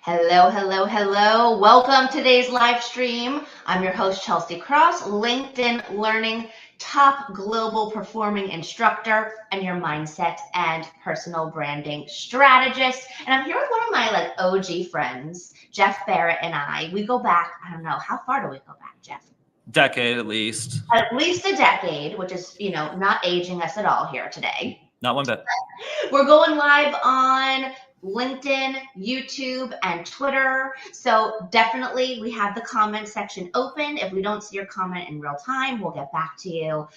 Hello, hello, hello. Welcome to today's live stream. I'm your host, Chelsea Cross, LinkedIn Learning top global performing instructor and your mindset and personal branding strategist. And I'm here with one of my OG friends, Jeff Barret, and we go back, I don't know, how far do we go back, Jeff? Decade at least. At least a decade, which is, not aging us at all here today. Not one bit. We're going live on LinkedIn, YouTube, and Twitter. So definitely we have the comment section open. If we don't see your comment in real time, we'll get back to you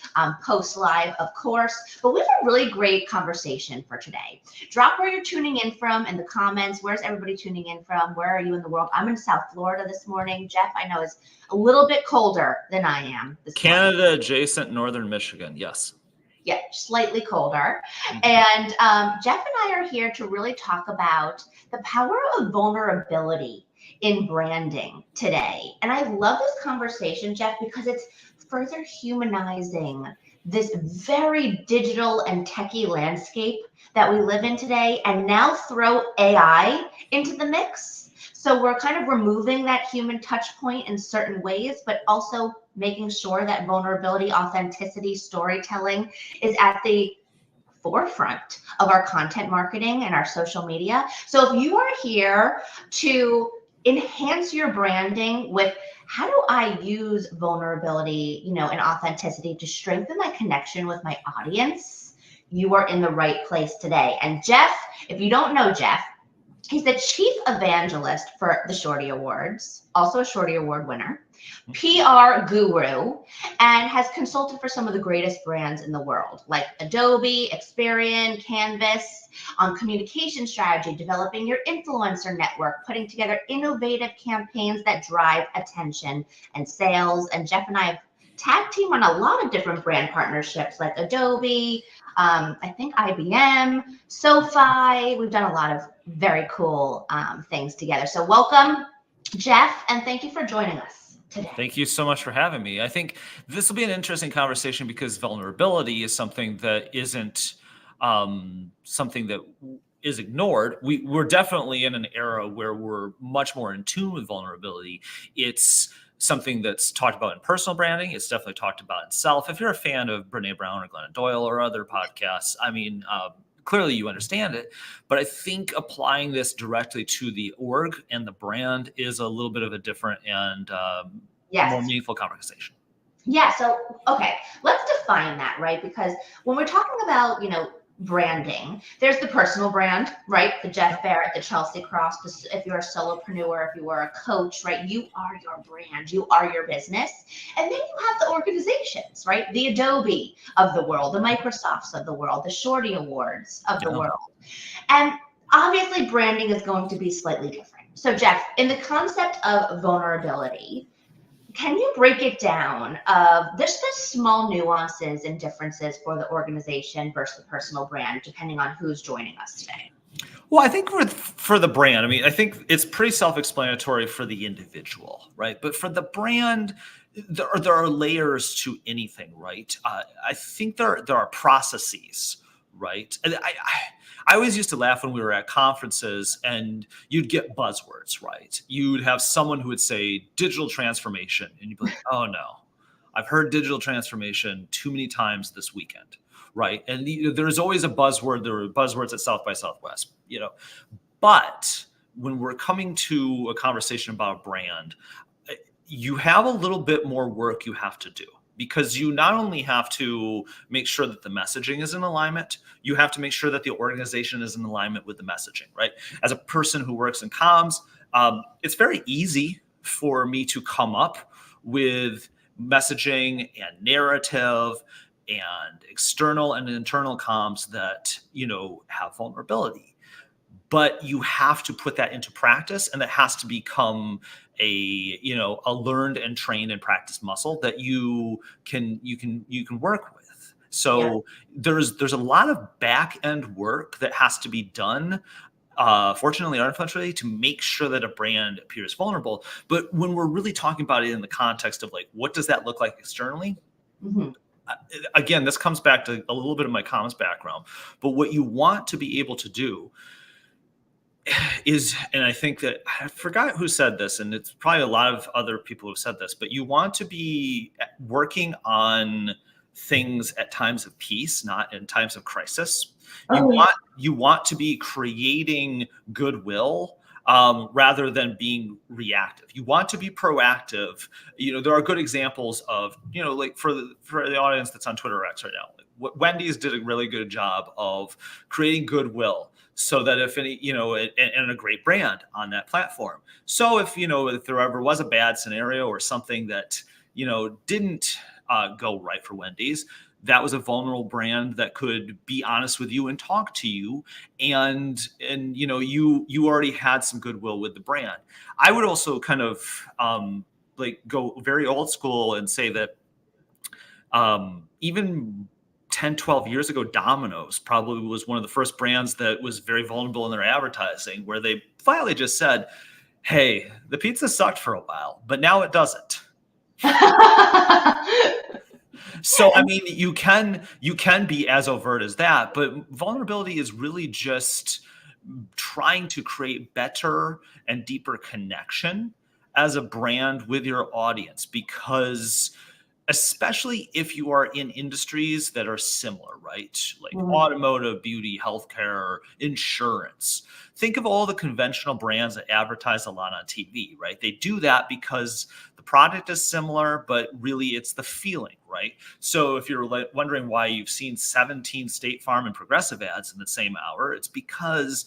post live, of course. But we have a really great conversation for today. Drop where you're tuning in from in the comments. Where's everybody tuning in from? Where are you in the world? I'm in South Florida this morning. Jeff, I know, is a little bit colder than I am this Canada morning. adjacent, northern Michigan, yes. Yeah, slightly colder. And Jeff and I are here to really talk about the power of vulnerability in branding today. And I love this conversation, Jeff, because it's further humanizing this very digital and techie landscape that we live in today, and now throw AI into the mix. So we're kind of removing that human touch point in certain ways, but also making sure that vulnerability, authenticity, storytelling is at the forefront of our content marketing and our social media. So if you are here to enhance your branding with how do I use vulnerability, and authenticity to strengthen my connection with my audience, you are in the right place today. And Jeff, if you don't know Jeff, he's the chief evangelist for the Shorty Awards, also a Shorty Award winner, PR guru, and has consulted for some of the greatest brands in the world, like Adobe, Experian, Canvas, on communication strategy, developing your influencer network, putting together innovative campaigns that drive attention and sales. And Jeff and I have tag team on a lot of different brand partnerships like Adobe, I think IBM, SoFi. We've done a lot of very cool things together. So welcome, Jeff, and thank you for joining us today. Thank you so much for having me. I think this will be an interesting conversation because vulnerability is something that isn't something that is ignored. We're definitely in an era where we're much more in tune with vulnerability. It's something that's talked about in personal branding. It's definitely talked about in self. If you're a fan of Brene Brown or Glennon Doyle or other podcasts, I mean, clearly you understand it. But I think applying this directly to the org and the brand is a little bit of a different and more meaningful conversation. Yeah. So, okay, let's define that, right? Because when we're talking about, branding, there's the personal brand, right? The Jeff Barret, the Chelsea Cross, if you're a solopreneur, if you are a coach, right? You are your brand, you are your business. And then you have the organizations, right? The Adobe of the world, the Microsofts of the world, the Shorty Awards of the world. And obviously branding is going to be slightly different. So Jeff, in the concept of vulnerability, can you break it down of there's the small nuances and differences for the organization versus the personal brand, depending on who's joining us today? Well, I think for the brand, I mean, I think it's pretty self-explanatory for the individual, right? But for the brand, there are layers to anything, right? I think there are processes, right? And I always used to laugh when we were at conferences and you'd get buzzwords, right? You'd have someone who would say digital transformation and you'd be like, oh no, I've heard digital transformation too many times this weekend, right? And there's always a buzzword. There were buzzwords at South by Southwest, But when we're coming to a conversation about a brand, you have a little bit more work you have to do. Because you not only have to make sure that the messaging is in alignment, you have to make sure that the organization is in alignment with the messaging, right? As a person who works in comms, it's very easy for me to come up with messaging and narrative and external and internal comms that, have vulnerability. But you have to put that into practice, and that has to become a learned and trained and practiced muscle that you can work with. So there's a lot of back end work that has to be done, fortunately or unfortunately, to make sure that a brand appears vulnerable. But when we're really talking about it in the context of like, what does that look like externally? Mm-hmm. Again, this comes back to a little bit of my comms background, but what you want to be able to do is, and I think that I forgot who said this, and it's probably a lot of other people who said this, but you want to be working on things at times of peace, not in times of crisis. You want to be creating goodwill rather than being reactive. You want to be proactive. There are good examples of, like for the audience that's on Twitter X right now, Wendy's did a really good job of creating goodwill so that if any, and a great brand on that platform. So if there ever was a bad scenario or something that, didn't go right for Wendy's, that was a vulnerable brand that could be honest with you and talk to you. And you already had some goodwill with the brand. I would also kind of go very old school and say that even 10, 12 years ago, Domino's probably was one of the first brands that was very vulnerable in their advertising, where they finally just said, hey, the pizza sucked for a while, but now it doesn't. So, I mean, you can be as overt as that, but vulnerability is really just trying to create better and deeper connection as a brand with your audience, because especially if you are in industries that are similar, right? Like automotive, beauty, healthcare, insurance. Think of all the conventional brands that advertise a lot on TV, right? They do that because the product is similar, but really it's the feeling, right? So if you're wondering why you've seen 17 State Farm and Progressive ads in the same hour, it's because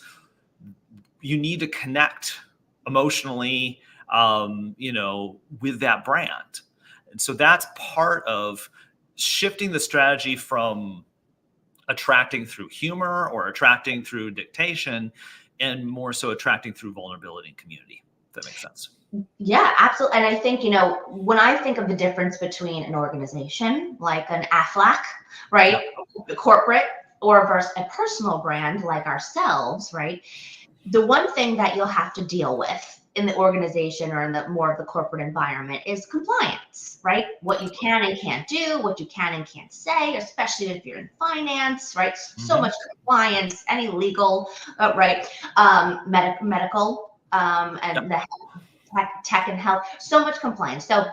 you need to connect emotionally, with that brand. And so that's part of shifting the strategy from attracting through humor or attracting through dictation, and more so attracting through vulnerability and community. If that makes sense. Yeah, absolutely. And I think, when I think of the difference between an organization like an Aflac, right, corporate, or versus a personal brand like ourselves, right, the one thing that you'll have to deal with in the organization or in the more of the corporate environment is compliance, right? What you can and can't do, what you can and can't say, especially if you're in finance, right? So much compliance, any legal, right? Medical, and the tech and health, so much compliance. So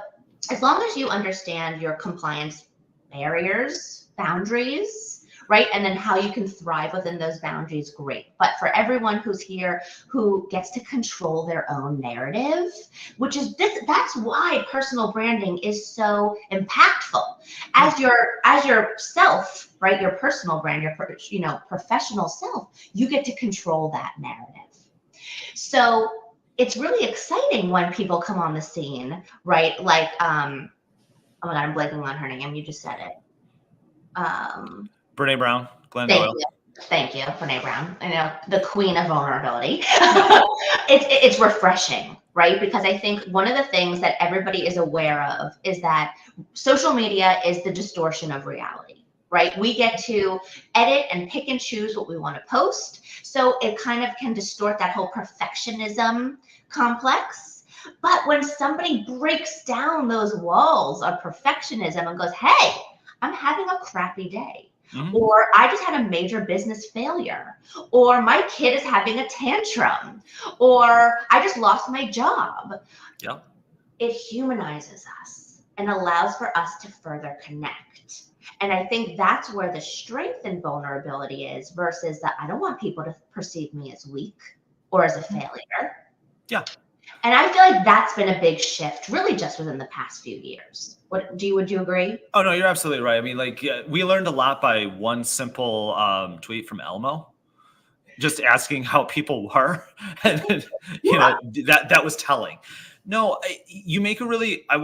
as long as you understand your compliance barriers, boundaries, right? And then how you can thrive within those boundaries, great. But for everyone who's here who gets to control their own narrative, which is that's why personal branding is so impactful. As your self, right? Your personal brand, your professional self, you get to control that narrative. So it's really exciting when people come on the scene, right? Like, oh my God, I'm blanking on her name. You just said it. Brene Brown, Glenn Doyle. Thank you, Brene Brown. The queen of vulnerability. It's refreshing, right? Because I think one of the things that everybody is aware of is that social media is the distortion of reality, right? We get to edit and pick and choose what we want to post. So it kind of can distort that whole perfectionism complex. But when somebody breaks down those walls of perfectionism and goes, hey, I'm having a crappy day. Or I just had a major business failure, or my kid is having a tantrum, or I just lost my job. Yeah. It humanizes us and allows for us to further connect. And I think that's where the strength in vulnerability is versus that I don't want people to perceive me as weak or as a failure. Yeah. And I feel like that's been a big shift really just within the past few years. Would you agree? Oh, no, you're absolutely right. I mean, we learned a lot by one simple tweet from Elmo, just asking how people were. And, that was telling. No, you make a really, I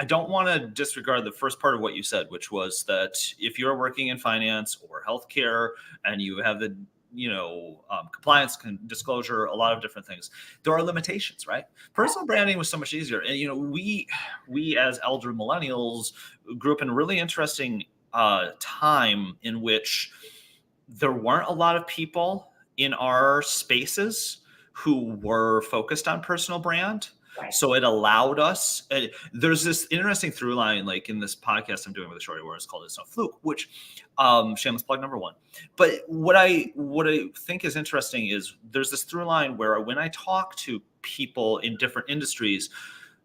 don't want to disregard the first part of what you said, which was that if you're working in finance or healthcare and you have the compliance, disclosure, a lot of different things, there are limitations, right? Personal branding was so much easier. And, we as elder millennials grew up in a really interesting time in which there weren't a lot of people in our spaces who were focused on personal brand. Right. So it allowed us, there's this interesting through line, like in this podcast I'm doing with the Shorty Wars called It's No Fluke, which shameless plug number one. But what I think is interesting is there's this through line where when I talk to people in different industries,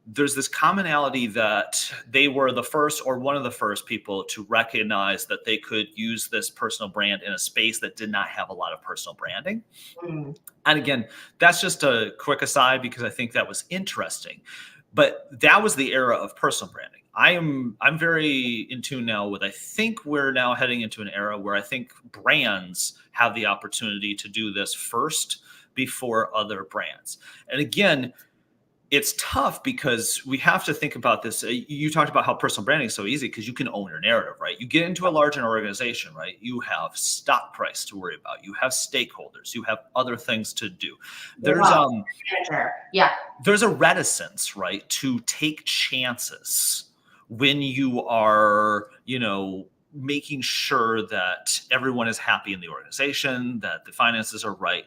there's this commonality that they were the first or one of the first people to recognize that they could use this personal brand in a space that did not have a lot of personal branding. Mm. And again, that's just a quick aside because I think that was interesting. But that was the era of personal branding. I'm very in tune now with, I think we're now heading into an era where I think brands have the opportunity to do this first before other brands. And again, it's tough because we have to think about this. You talked about how personal branding is so easy because you can own your narrative, right? You get into a larger organization, right? You have stock price to worry about. You have stakeholders. You have other things to do. There's there's a reticence, right, to take chances when you are, making sure that everyone is happy in the organization, that the finances are right.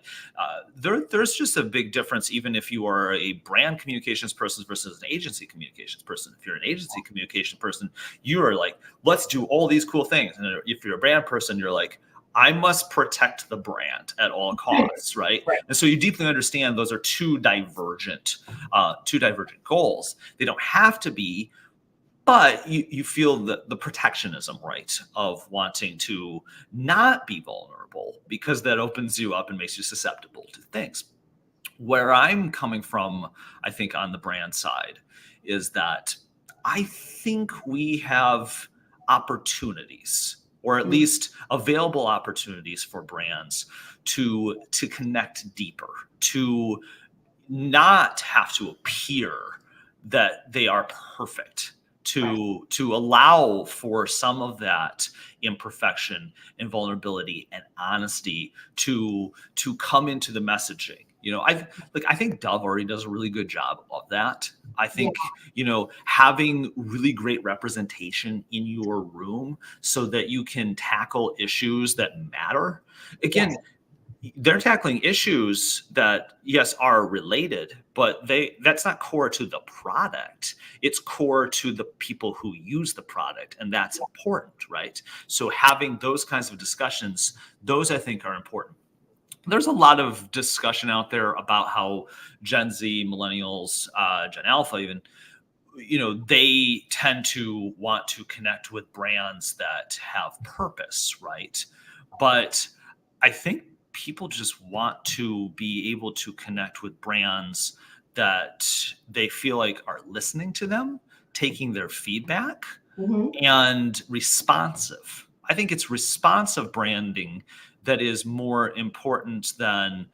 There's just a big difference, even if you are a brand communications person versus an agency communications person. If you're an agency communication person, you are like, let's do all these cool things. And if you're a brand person, you're like, I must protect the brand at all costs, right? And so you deeply understand those are two divergent goals. They don't have to be, but you feel the protectionism, right, of wanting to not be vulnerable because that opens you up and makes you susceptible to things. Where I'm coming from, I think on the brand side, is that I think we have opportunities, or at least available opportunities for brands to connect deeper, to not have to appear that they are perfect, to allow for some of that imperfection and vulnerability and honesty to come into the messaging. I think Dove already does a really good job of that. I think, having really great representation in your room so that you can tackle issues that matter. Again, they're tackling issues that, yes, are related, but that's not core to the product. It's core to the people who use the product, and that's important, right? So having those kinds of discussions, those I think are important. There's a lot of discussion out there about how Gen Z, millennials, Gen Alpha even, they tend to want to connect with brands that have purpose, right? But I think people just want to be able to connect with brands that they feel like are listening to them, taking their feedback, and responsive. I think it's responsive branding that is more important than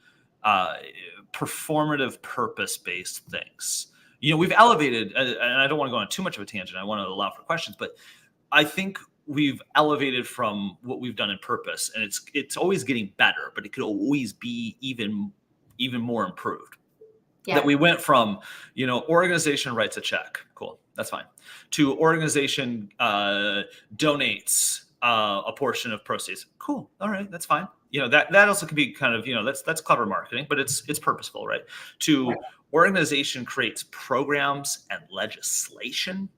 performative purpose-based things. We've elevated, and I don't want to go on too much of a tangent. I want to allow for questions, but I think we've elevated from what we've done in purpose, and it's always getting better, but it could always be even more improved. That we went from, organization writes a check, cool, that's fine, to organization donates a portion of proceeds, cool, all right, that's fine. That also can be kind of, that's clever marketing, but it's purposeful, right? To organization creates programs and legislation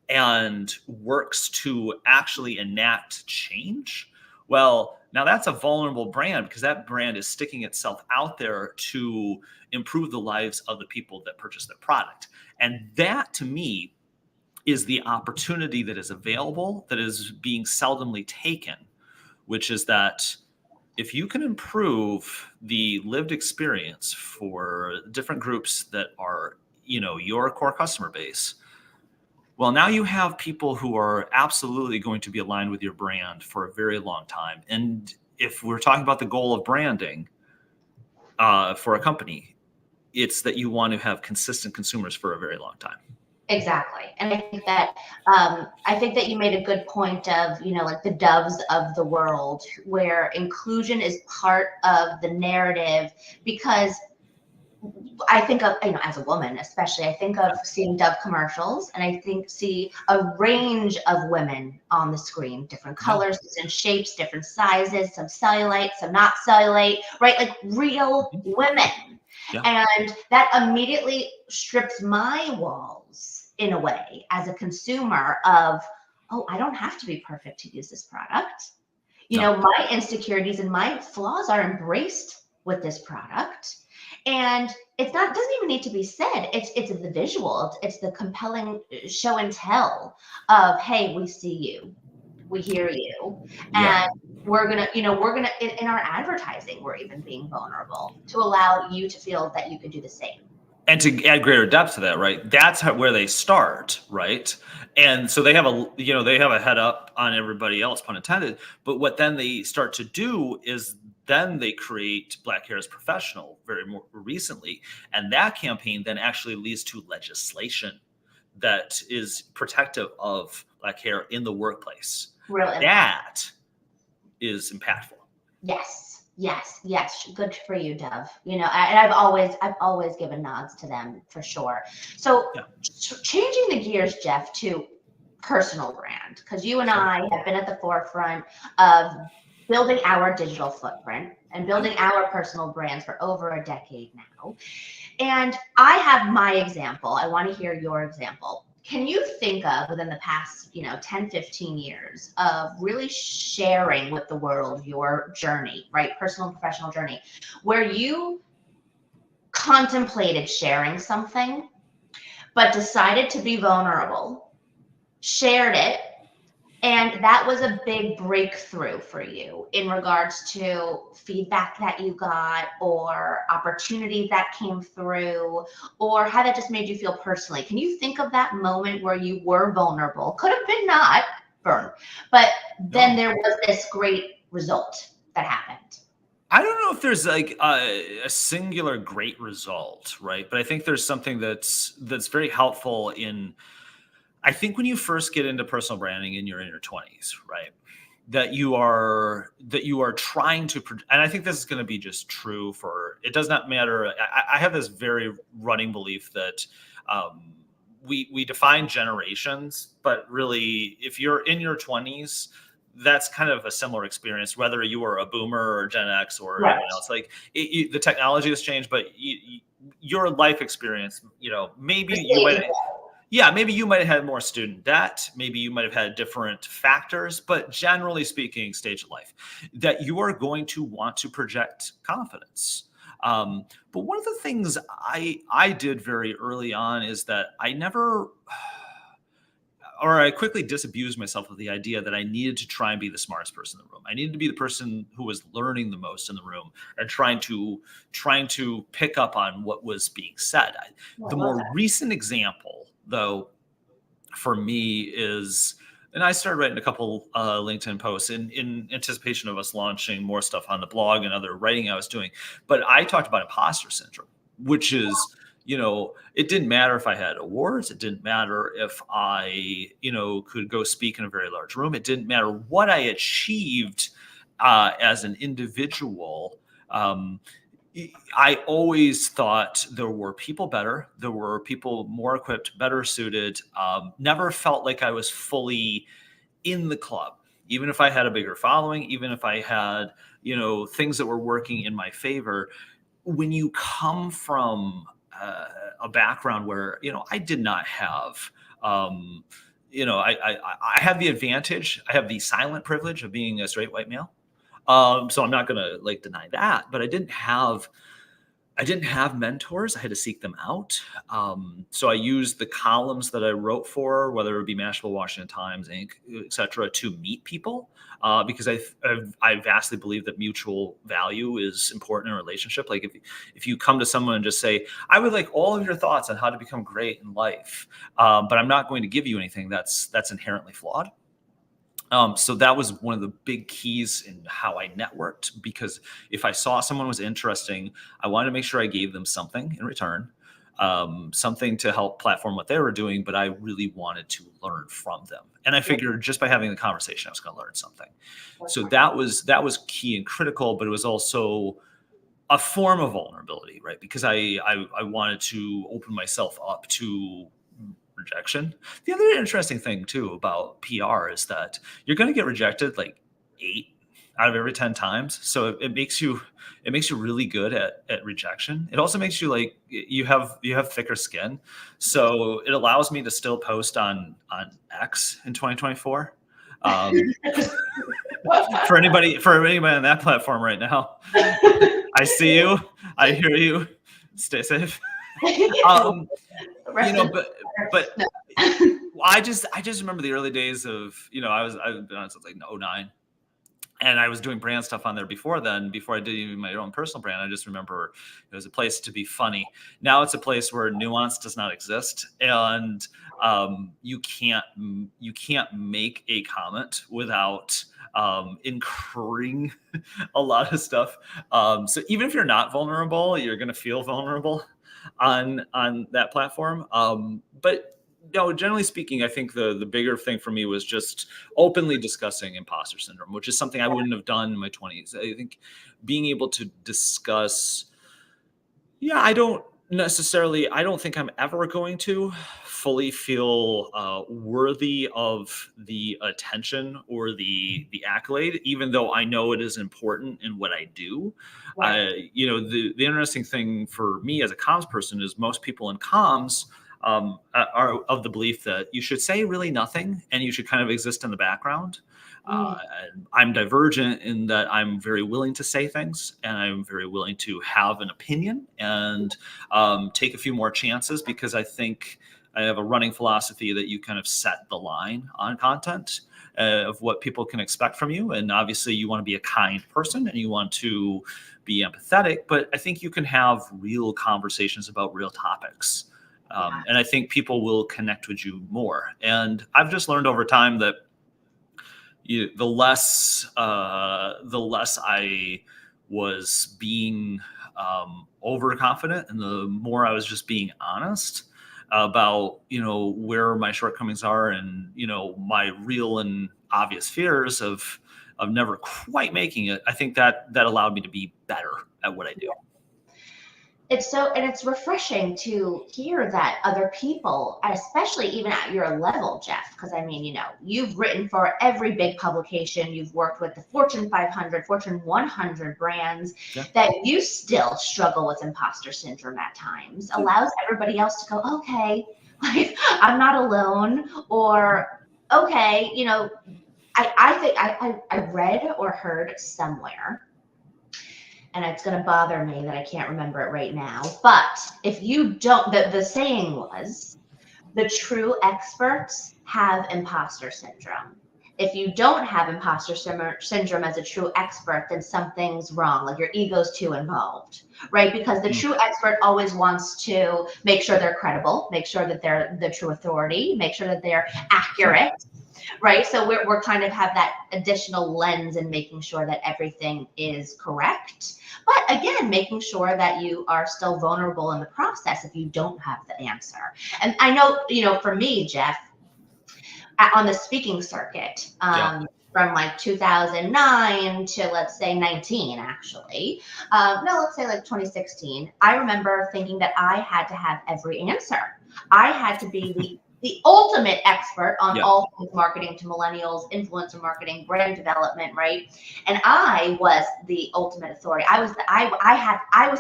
and works to actually enact change. Well, now that's a vulnerable brand because that brand is sticking itself out there to improve the lives of the people that purchase their product. And that, to me, is the opportunity that is available, that is being seldomly taken, which is that if you can improve the lived experience for different groups that are, your core customer base, well, now you have people who are absolutely going to be aligned with your brand for a very long time. And if we're talking about the goal of branding for a company, it's that you want to have consistent consumers for a very long time. Exactly. And I think that you made a good point of, like the Doves of the world, where inclusion is part of the narrative, because I think of, as a woman, especially, I think of seeing Dove commercials, and I see a range of women on the screen, different colors, different shapes, different sizes, some cellulite, some not cellulite, right? Like real women. Yeah. And that immediately strips my walls in a way as a consumer of, oh, I don't have to be perfect to use this product. You No. know, my insecurities and my flaws are embraced with this product. And it's not, doesn't even need to be said. It's the visual, it's the compelling show and tell of, hey, we see you, we hear you, Yeah. and we're gonna, in our advertising, we're even being vulnerable to allow you to feel that you can do the same. And to add greater depth to that, right? That's where they start, right? And so they have a head up on everybody else, pun intended. But what then they start to do is then they create Black Hair is Professional very more recently, and that campaign then actually leads to legislation that is protective of Black hair in the workplace. Really, that is impactful. Yes. Good for you, Dove. You know, and I've always given nods to them for sure. So Yeah. Changing the gears, Jeff, to personal brand, because you and I have been at the forefront of building our digital footprint and building our personal brands for over a decade now. And I have my example. I want to hear your example. Can you think of, within the past, 10, 15 years, of really sharing with the world your journey, right? Personal and professional journey, where you contemplated sharing something, but decided to be vulnerable, shared it, and that was a big breakthrough for you in regards to feedback that you got or opportunities that came through, or how that just made you feel personally? Can you think of that moment where you were vulnerable? Could have been not, but then there was this great result that happened. I don't know if there's like a singular great result, right? But I think there's something that's very helpful in, I think when you first get into personal branding and you're in your 20s, right? That you are trying to, and I think this is going to be just true for, it does not matter. I have this very running belief that we define generations, but really if you're in your 20s, that's kind of a similar experience, whether you were a boomer or Gen X or anyone else. Like the technology has changed, but your life experience, maybe you might. Yeah, maybe you might have had more student debt. Maybe you might have had different factors, but generally speaking, stage of life, that you are going to want to project confidence. But one of the things I did very early on is that I quickly disabused myself of the idea that I needed to try and be the smartest person in the room. I needed to be the person who was learning the most in the room and trying to pick up on what was being said. The more recent example, though, for me is, and I started writing a couple LinkedIn posts in anticipation of us launching more stuff on the blog and other writing I was doing. But I talked about imposter syndrome, which is, it didn't matter if I had awards. It didn't matter if I, could go speak in a very large room. It didn't matter what I achieved as an individual. I always thought there were people better. There were people more equipped, better suited. Never felt like I was fully in the club, even if I had a bigger following, even if I had, things that were working in my favor. When you come from a background where, I did not have, I have the advantage. I have the silent privilege of being a straight white male. So I'm not going to deny that, but I didn't have mentors. I had to seek them out. So I used the columns that I wrote for, whether it be Mashable, Washington Times, Inc., et cetera, to meet people, because I vastly believe that mutual value is important in a relationship. Like if you come to someone and just say, I would like all of your thoughts on how to become great in life, but I'm not going to give you anything that's inherently flawed. So that was one of the big keys in how I networked, because if I saw someone was interesting, I wanted to make sure I gave them something in return, something to help platform what they were doing, but I really wanted to learn from them. And I figured just by having the conversation, I was going to learn something. So that was key and critical, but it was also a form of vulnerability, right? Because I wanted to open myself up to rejection. The other interesting thing too about PR is that you're going to get rejected like 8 out of every 10 times. So it makes you really good at rejection. It also makes you like you have thicker skin. So it allows me to still post on X in 2024. For anybody on that platform right now, I see you, I hear you. Stay safe. But I just remember the early days of, I've been on since like 09. And I was doing brand stuff on there before then, before I did even my own personal brand. I just remember it was a place to be funny. Now it's a place where nuance does not exist, and you can't make a comment without incurring a lot of stuff. So even if you're not vulnerable, you're going to feel vulnerable on that platform. But no, generally speaking, I think the bigger thing for me was just openly discussing imposter syndrome, which is something I wouldn't have done in my 20s. I think being able to discuss, I don't think I'm ever going to fully feel worthy of the attention or the accolade, even though I know it is important in what I do. Right. The interesting thing for me as a comms person is most people in comms are of the belief that you should say really nothing and you should kind of exist in the background. I'm divergent in that I'm very willing to say things, and I'm very willing to have an opinion and take a few more chances, because I think I have a running philosophy that you kind of set the line on content of what people can expect from you. And obviously you want to be a kind person and you want to be empathetic, but I think you can have real conversations about real topics. And I think people will connect with you more. And I've just learned over time that the less I was being overconfident, and the more I was just being honest about where my shortcomings are, and my real and obvious fears of never quite making it. I think that allowed me to be better at what I do. It's refreshing to hear that other people, especially even at your level, Jeff, because I mean, you've written for every big publication, you've worked with the Fortune 500, Fortune 100 brands, that you still struggle with imposter syndrome at times, allows everybody else to go, okay, like, I'm not alone, or okay, I think I read or heard somewhere, and it's going to bother me that I can't remember it right now, but if you don't, the saying was, the true experts have imposter syndrome. If you don't have imposter syndrome as a true expert, then something's wrong, like your ego's too involved, right? Because the true expert always wants to make sure they're credible, make sure that they're the true authority, make sure that they're accurate, right? So we're kind of have that additional lens in making sure that everything is correct. But again, making sure that you are still vulnerable in the process if you don't have the answer. And I know, for me, Jeff, on the speaking circuit, from like 2009 to let's say 19, actually, let's say like 2016, I remember thinking that I had to have every answer. I had to be the ultimate expert on all things marketing to millennials, influencer marketing, brand development, right? And I was the ultimate authority. I was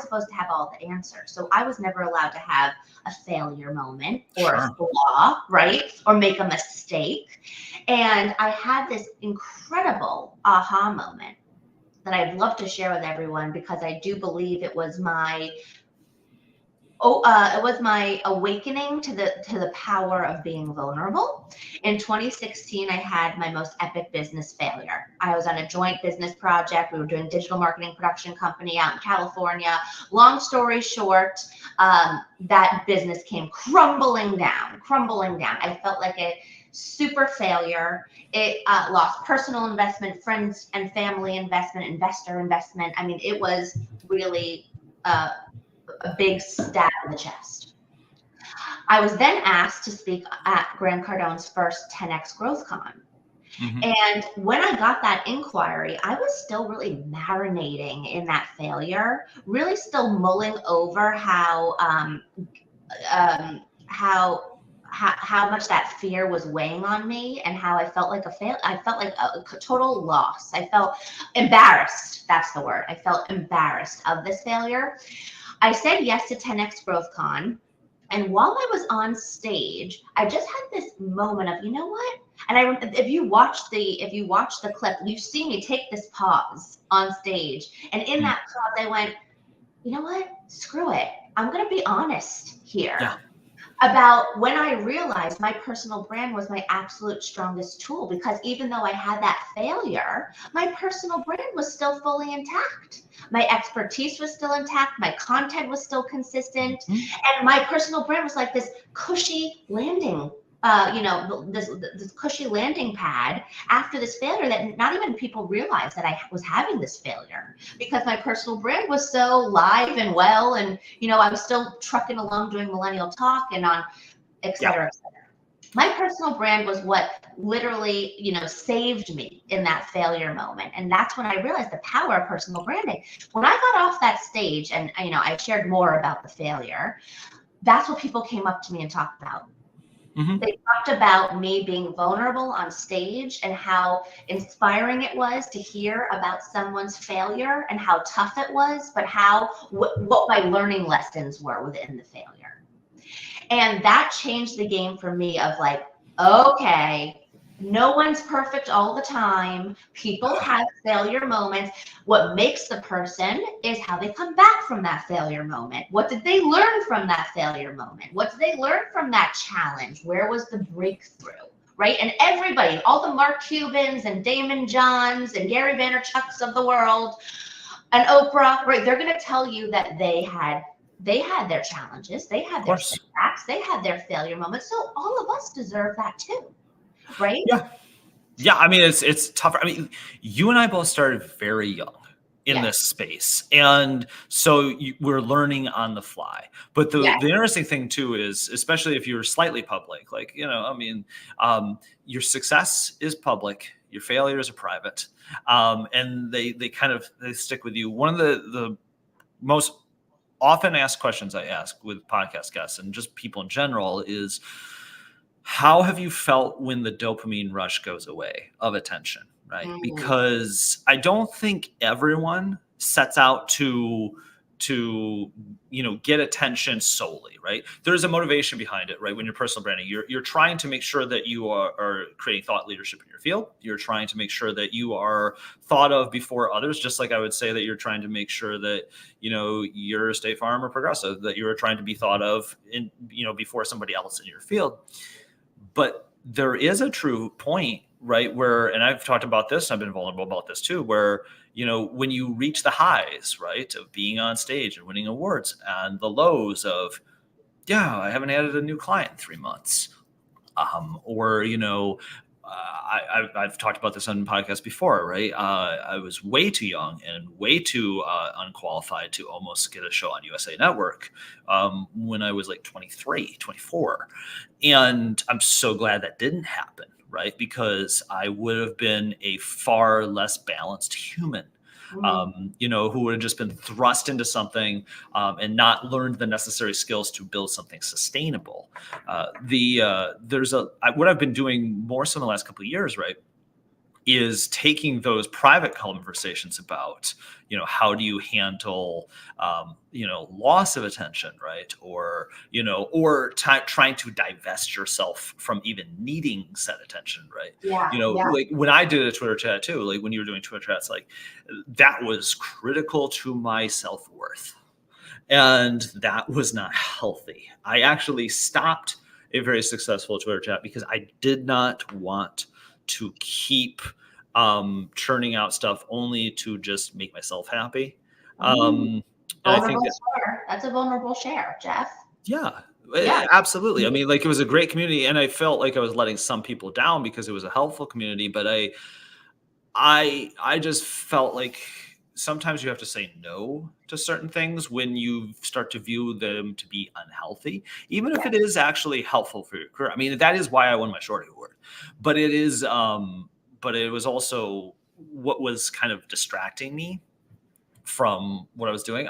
supposed to have all the answers. So I was never allowed to have a failure moment or a flaw, right? Or make a mistake. And I had this incredible aha moment that I'd love to share with everyone, because I do believe it was my awakening to the power of being vulnerable. In 2016, I had my most epic business failure. I was on a joint business project. We were doing digital marketing production company out in California. Long story short, that business came crumbling down. I felt like a super failure. It lost personal investment, friends and family investment, investor investment. I mean, it was really a big stab in the chest. I was then asked to speak at Grant Cardone's first 10X Growth Con. And when I got that inquiry, I was still really marinating in that failure, really still mulling over how how much that fear was weighing on me, and how I felt like I felt like a total loss. I felt embarrassed. That's the word. I felt embarrassed of this failure. I said yes to 10X Growth Con. And while I was on stage, I just had this moment of, you know what? And if you watch the clip, you see me take this pause on stage. And in that pause, I went, you know what? Screw it. I'm going to be honest here. Yeah. About when I realized my personal brand was my absolute strongest tool, because even though I had that failure, my personal brand was still fully intact. My expertise was still intact. My content was still consistent. And my personal brand was like this cushy landing, this cushy landing pad after this failure that not even people realized that I was having this failure, because my personal brand was so live and well. And, I was still trucking along doing Millennial Talk and on et cetera, et cetera. My personal brand was what literally, saved me in that failure moment. And that's when I realized the power of personal branding. When I got off that stage and, I shared more about the failure, that's what people came up to me and talked about. They talked about me being vulnerable on stage and how inspiring it was to hear about someone's failure and how tough it was, but what my learning lessons were within the failure. And that changed the game for me of like, okay, no one's perfect all the time. People have failure moments. What makes the person is how they come back from that failure moment. What did they learn from that failure moment? What did they learn from that challenge? Where was the breakthrough? Right? And everybody, all the Mark Cubans and Damon Johns and Gary Vaynerchuk's of the world and Oprah, right? They're going to tell you that they had their challenges, they had their setbacks, they had their failure moments. So all of us deserve that too. Right? Yeah. I mean, it's tougher. I mean, you and I both started very young in this space. And so we're learning on the fly. But the interesting thing too is, especially if you're slightly public, like, your success is public, your failures are private. And they stick with you. One of the most often asked questions I ask with podcast guests and just people in general is, how have you felt when the dopamine rush goes away of attention, right? Because I don't think everyone sets out to get attention solely, right? There's a motivation behind it, right? When you're personal branding, you're trying to make sure that you are creating thought leadership in your field. You're trying to make sure that you are thought of before others, just like I would say that you're trying to make sure that, you're State Farm or Progressive, that you're trying to be thought of in, before somebody else in your field. But there is a true point, right, where, and I've talked about this, I've been vulnerable about this too, where, when you reach the highs, right, of being on stage and winning awards, and the lows of, I haven't added a new client in 3 months. Or, I've talked about this on podcasts before, right? I was way too young and way too unqualified to almost get a show on USA Network when I was like 23, 24. And I'm so glad that didn't happen, right? Because I would have been a far less balanced human. Who would have just been thrust into something and not learned the necessary skills to build something sustainable. What I've been doing more so in the last couple of years, right, is taking those private conversations about, how do you handle, loss of attention, right? Or, trying to divest yourself from even needing said attention, right? Like when I did a Twitter chat too, like when you were doing Twitter chats, like that was critical to my self-worth. And that was not healthy. I actually stopped a very successful Twitter chat because I did not want to keep churning out stuff only to just make myself happy. And I think that's a vulnerable share, Jeff. Yeah, absolutely. I mean, like it was a great community, and I felt like I was letting some people down because it was a helpful community. But I just felt like sometimes you have to say no to certain things when you start to view them to be unhealthy, even if it is actually helpful for your career. I mean, that is why I won my Shorty Award, but it was also what was kind of distracting me from what I was doing.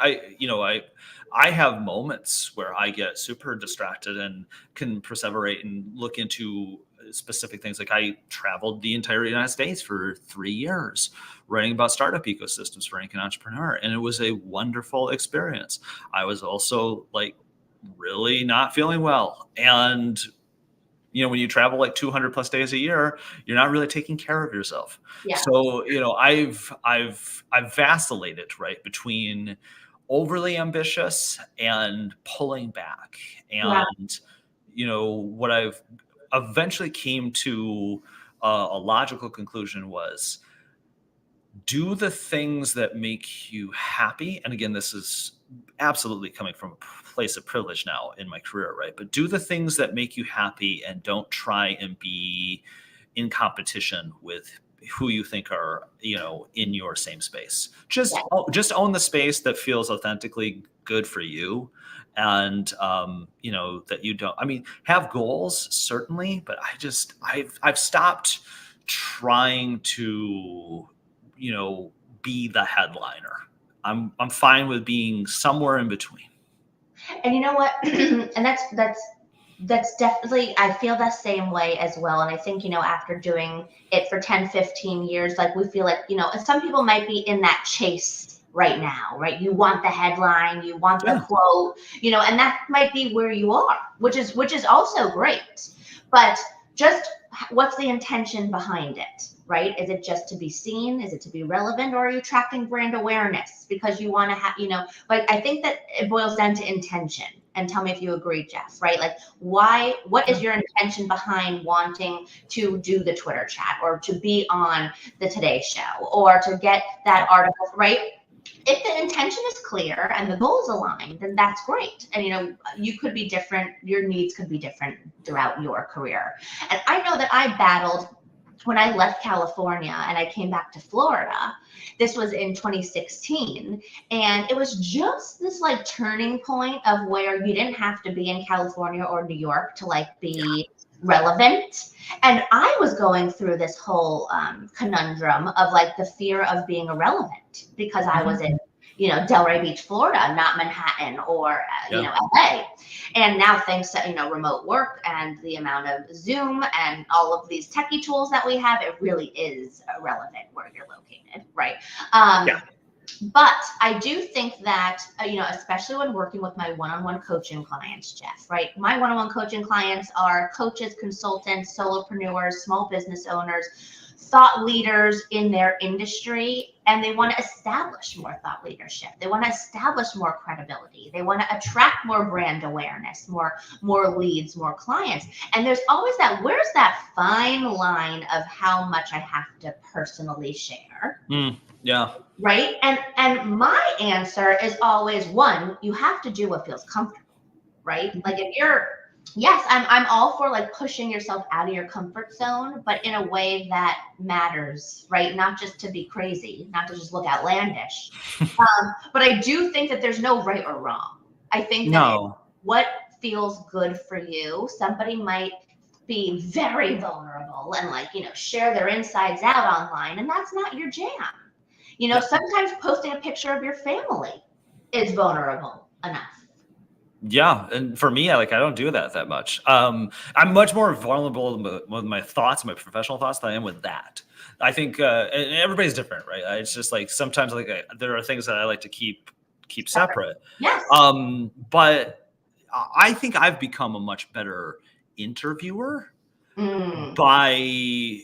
I have moments where I get super distracted and can perseverate and look into specific things. Like I traveled the entire United States for 3 years writing about startup ecosystems for Ranking Entrepreneur, and it was a wonderful experience. I was also like really not feeling well, and when you travel like 200 plus days a year, you're not really taking care of yourself. Yeah. So, I've vacillated right between overly ambitious and pulling back. And, what I've eventually came to a logical conclusion was do the things that make you happy. And again, this is absolutely coming from a place of privilege now in my career, right? But do the things that make you happy and don't try and be in competition with who you think are, in your same space. Just own the space that feels authentically good for you. And, that you don't, have goals certainly, but I've stopped trying to, be the headliner. I'm fine with being somewhere in between. And you know what? And that's definitely, I feel the same way as well. And I think, after doing it for 10, 15 years, like we feel like, and some people might be in that chase right now, right? You want the headline, you want the quote, and that might be where you are, which is also great. But just what's the intention behind it, right? Is it just to be seen? Is it to be relevant? Or are you attracting brand awareness because you want to have, like, I think that it boils down to intention. And tell me if you agree, Jeff, right? Like what is your intention behind wanting to do the Twitter chat or to be on the Today Show or to get that article, right? If the intention is clear and the goals aligned, then that's great. And, you could be different. Your needs could be different throughout your career. And I know that I battled when I left California and I came back to Florida. This was in 2016. And it was just this like turning point of where you didn't have to be in California or New York to like be relevant. And I was going through this whole conundrum of like the fear of being irrelevant because I was in, Delray Beach, Florida, not Manhattan or, LA. And now thanks to, remote work and the amount of Zoom and all of these techie tools that we have, it really is irrelevant where you're located, right? But I do think that, especially when working with my one-on-one coaching clients, Jeff, right? My one-on-one coaching clients are coaches, consultants, solopreneurs, small business owners, thought leaders in their industry, and they want to establish more thought leadership. They want to establish more credibility. They want to attract more brand awareness, more leads, more clients. And there's always where's that fine line of how much I have to personally share? Right. And my answer is always one, you have to do what feels comfortable, right? Like if you're, yes, I'm all for like pushing yourself out of your comfort zone, but in a way that matters, right? Not just to be crazy, not to just look outlandish. But I do think that there's no right or wrong. I think that what feels good for you, somebody might be very vulnerable and like, share their insides out online, and that's not your jam. Sometimes posting a picture of your family is vulnerable enough. Yeah. And for me, I don't do that much. I'm much more vulnerable with my thoughts, my professional thoughts than I am with that. I think, and everybody's different, right? It's just like, sometimes there are things that I like to keep separate. Yes. But I think I've become a much better interviewer by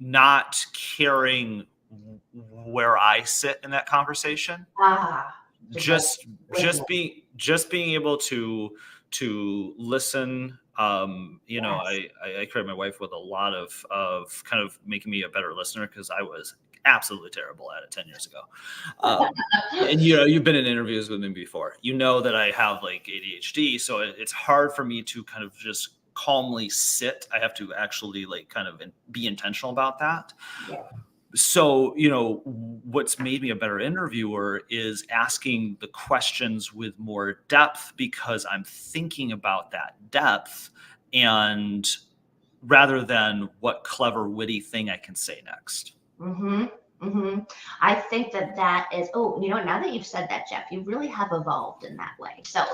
not caring where I sit in that conversation. Just being able to listen. I credit my wife with a lot of kind of making me a better listener because I was absolutely terrible at it 10 years ago. And you've been in interviews with me before. You know that I have like ADHD, so it's hard for me to kind of just calmly sit. I have to actually like kind of be intentional about that. Yeah. So, what's made me a better interviewer is asking the questions with more depth because I'm thinking about that depth and rather than what clever, witty thing I can say next. Mm-hmm. hmm I think that that is, oh, now that you've said that, Jeff, you really have evolved in that way. So,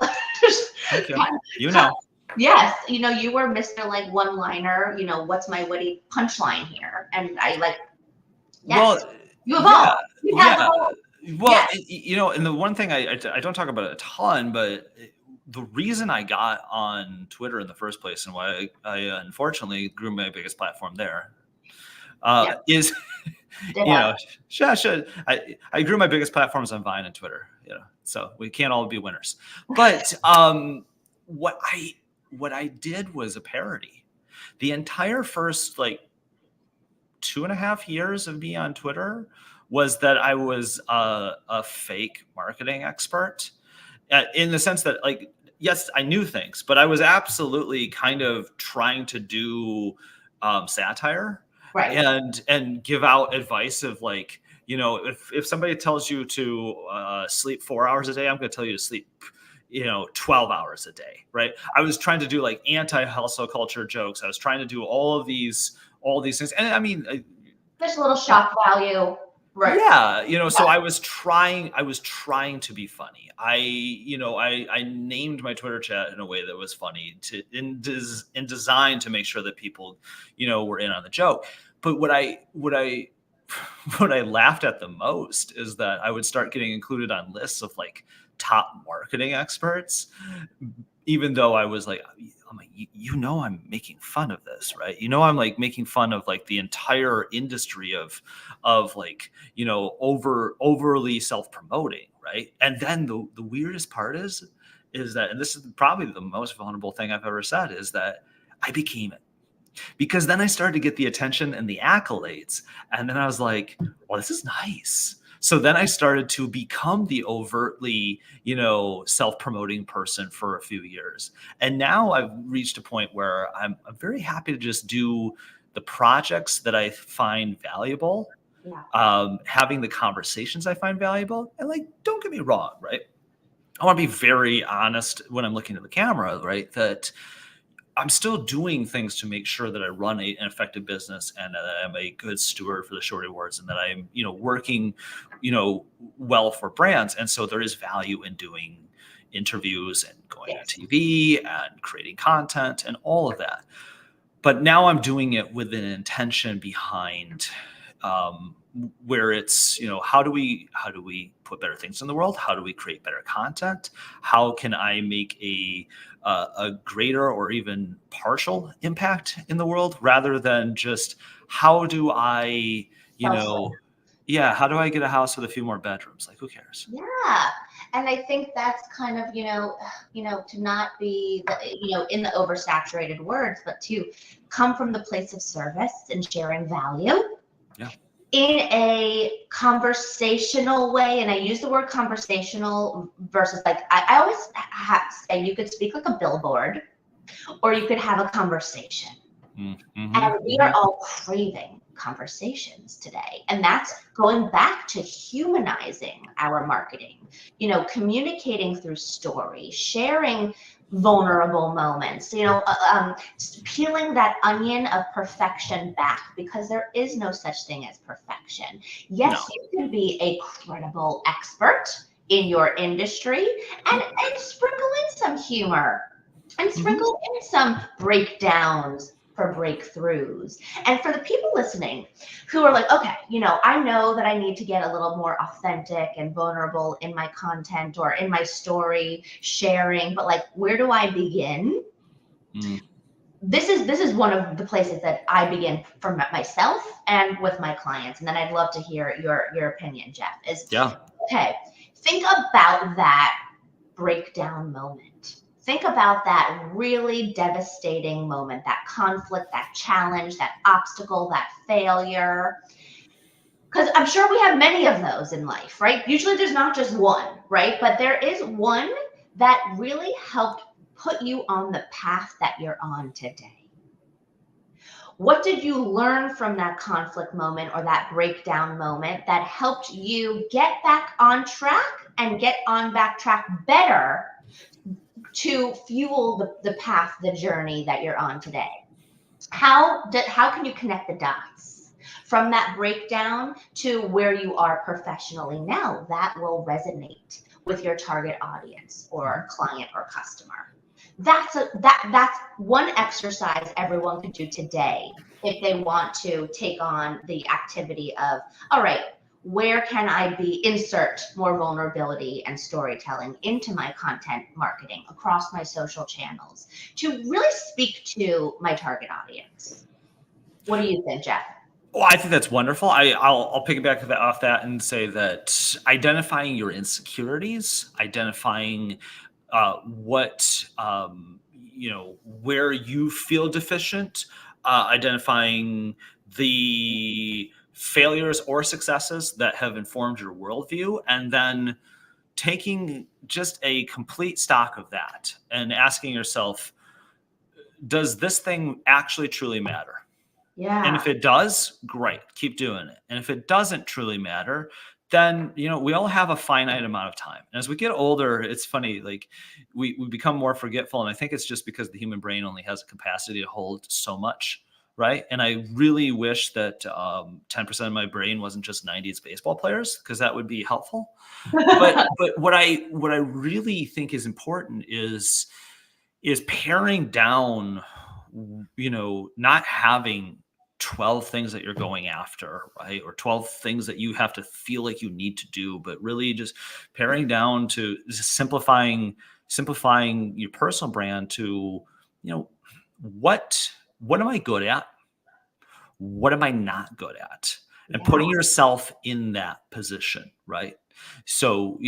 Thank you. kind You kind know. yes, you were Mr. like one liner, what's my witty punchline here? And I like, yes, Well, you yeah, evolved. You have yeah. evolved. Well, Yes. and the one thing I don't talk about it a ton, but the reason I got on Twitter in the first place and why I unfortunately grew my biggest platform there Yep. is, you Ditto. know, I grew my biggest platforms on Vine and Twitter, so we can't all be winners. But what I did was a parody. The entire first like 2.5 years of me on Twitter was that I was a fake marketing expert, in the sense that, like, yes, I knew things, but I was absolutely kind of trying to do satire Right. and give out advice of, like, if somebody tells you to sleep 4 hours a day, I'm going to tell you to sleep 12 hours a day, right? I was trying to do like anti-hustle culture jokes. I was trying to do all these things. And I mean, Just a little shock value. Right. yeah, so Yeah. I was trying to be funny. I named my Twitter chat in a way that was funny in design to make sure that people, were in on the joke. But what I what I laughed at the most is that I would start getting included on lists of like top marketing experts, even though I was like, I'm like, I'm making fun of this, right? I'm like making fun of like the entire industry of like, overly self-promoting, right? And then the weirdest part is that, and this is probably the most vulnerable thing I've ever said, is that I became it. Because then I started to get the attention and the accolades. And then I was like, well, this is nice. So then I started to become the overtly, self-promoting person for a few years. And now I've reached a point where I'm very happy to just do the projects that I find valuable, Yeah. having the conversations I find valuable. And, like, don't get me wrong, right? I want to be very honest when I'm looking at the camera, right? That I'm still doing things to make sure that I run an effective business and that I'm a good steward for the short awards and that I'm, working, well for brands. And so there is value in doing interviews and going on Yes. TV and creating content and all of that. But now I'm doing it with an intention behind, where it's, how do we put better things in the world? How do we create better content? How can I make a greater or even partial impact in the world, rather than just how do I, Self-serve. how do I get a house with a few more bedrooms? Like, who cares? Yeah. And I think that's kind of, to not be, in the oversaturated words, but to come from the place of service and sharing value. Yeah. In a conversational way. And I use the word conversational versus, like, I always say you could speak like a billboard or you could have a conversation. Mm-hmm. And we are all craving conversations today. And that's going back to humanizing our marketing, communicating through story, sharing vulnerable moments, peeling that onion of perfection back, because there is no such thing as perfection. Yes, No. you can be a credible expert in your industry and sprinkle in some humor and sprinkle in some breakdowns for breakthroughs. And for the people listening who are like, okay, I know that I need to get a little more authentic and vulnerable in my content or in my story sharing, but, like, where do I begin? This is one of the places that I begin for myself and with my clients. And then I'd love to hear your opinion, Jeff, okay, think about that breakdown moment. Think about that really devastating moment, that conflict, that challenge, that obstacle, that failure. Because I'm sure we have many of those in life, right? Usually there's not just one, right? But there is one that really helped put you on the path that you're on today. What did you learn from that conflict moment or that breakdown moment that helped you get back on track and get on back track better to fuel the path, the journey that you're on today? How can you connect the dots from that breakdown to where you are professionally now. That will resonate with your target audience or client or customer. That's one exercise everyone could do today if they want to take on the activity of, all right, where can I insert more vulnerability and storytelling into my content marketing across my social channels to really speak to my target audience? What do you think, Jeff? Well, I think that's wonderful. I'll piggyback off that and say that identifying your insecurities, identifying what where you feel deficient, identifying the failures or successes that have informed your worldview, and then taking just a complete stock of that and asking yourself, does this thing actually truly matter? Yeah. And if it does, great, keep doing it. And if it doesn't truly matter, then, we all have a finite amount of time. And as we get older, it's funny, like we become more forgetful. And I think it's just because the human brain only has a capacity to hold so much. Right. And I really wish that 10% of my brain wasn't just 90s baseball players, because that would be helpful. But what I really think is important is paring down, not having 12 things that you're going after, right? Or 12 things that you have to feel like you need to do, but really just paring down to simplifying your personal brand to, what am I good at? What am I not good at? And putting yourself in that position, right? So,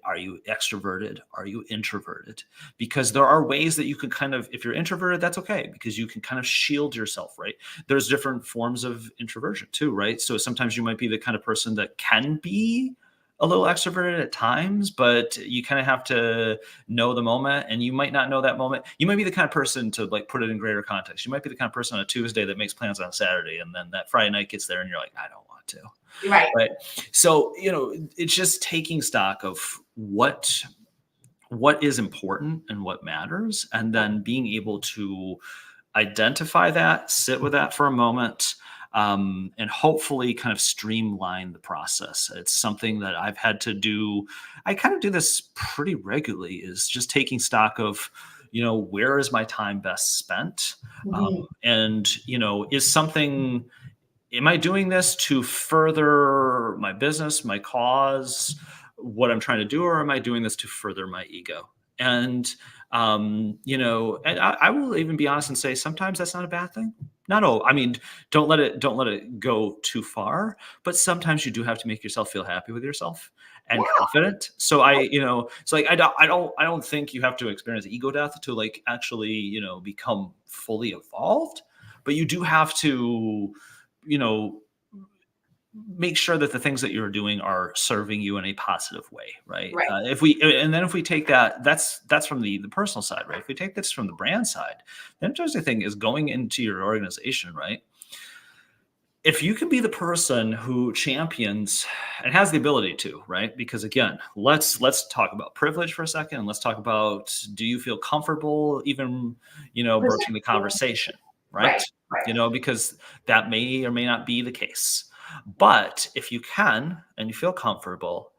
are you extroverted? Are you introverted? Because there are ways that you can kind of, if you're introverted, that's okay, because you can kind of shield yourself, right? There's different forms of introversion too, right? So sometimes you might be the kind of person that can be a little extroverted at times, but you kind of have to know the moment, and you might not know that moment. You might be the kind of person, to like put it in greater context, you might be the kind of person on a Tuesday that makes plans on Saturday, and then that Friday night gets there and you're like, I don't want to. Right. So, it's just taking stock of what is important and what matters, and then being able to identify that, sit with that for a moment, and hopefully kind of streamline the process. It's something that I've had to do. I kind of do this pretty regularly, is just taking stock of, where is my time best spent? And, am I doing this to further my business, my cause, what I'm trying to do, or am I doing this to further my ego? And, and I will even be honest and say, sometimes that's not a bad thing. Don't let it go too far, but sometimes you do have to make yourself feel happy with yourself and confident. So I don't think you have to experience ego death to like actually, become fully evolved, but you do have to, make sure that the things that you're doing are serving you in a positive way, right? If we take that's from the personal side, right? If we take this from the brand side, the interesting thing is going into your organization, right? If you can be the person who champions and has the ability to, right? Because again, let's talk about privilege for a second, and let's talk about, do you feel comfortable even, broaching the conversation, right? Because that may or may not be the case. But if you can and you feel comfortable,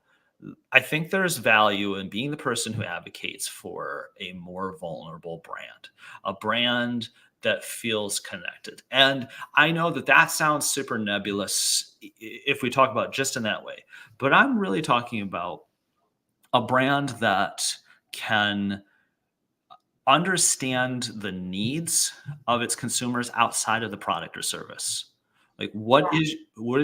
I think there's value in being the person who advocates for a more vulnerable brand, a brand that feels connected. And I know that sounds super nebulous if we talk about just in that way, but I'm really talking about a brand that can understand the needs of its consumers outside of the product or service. Like, what is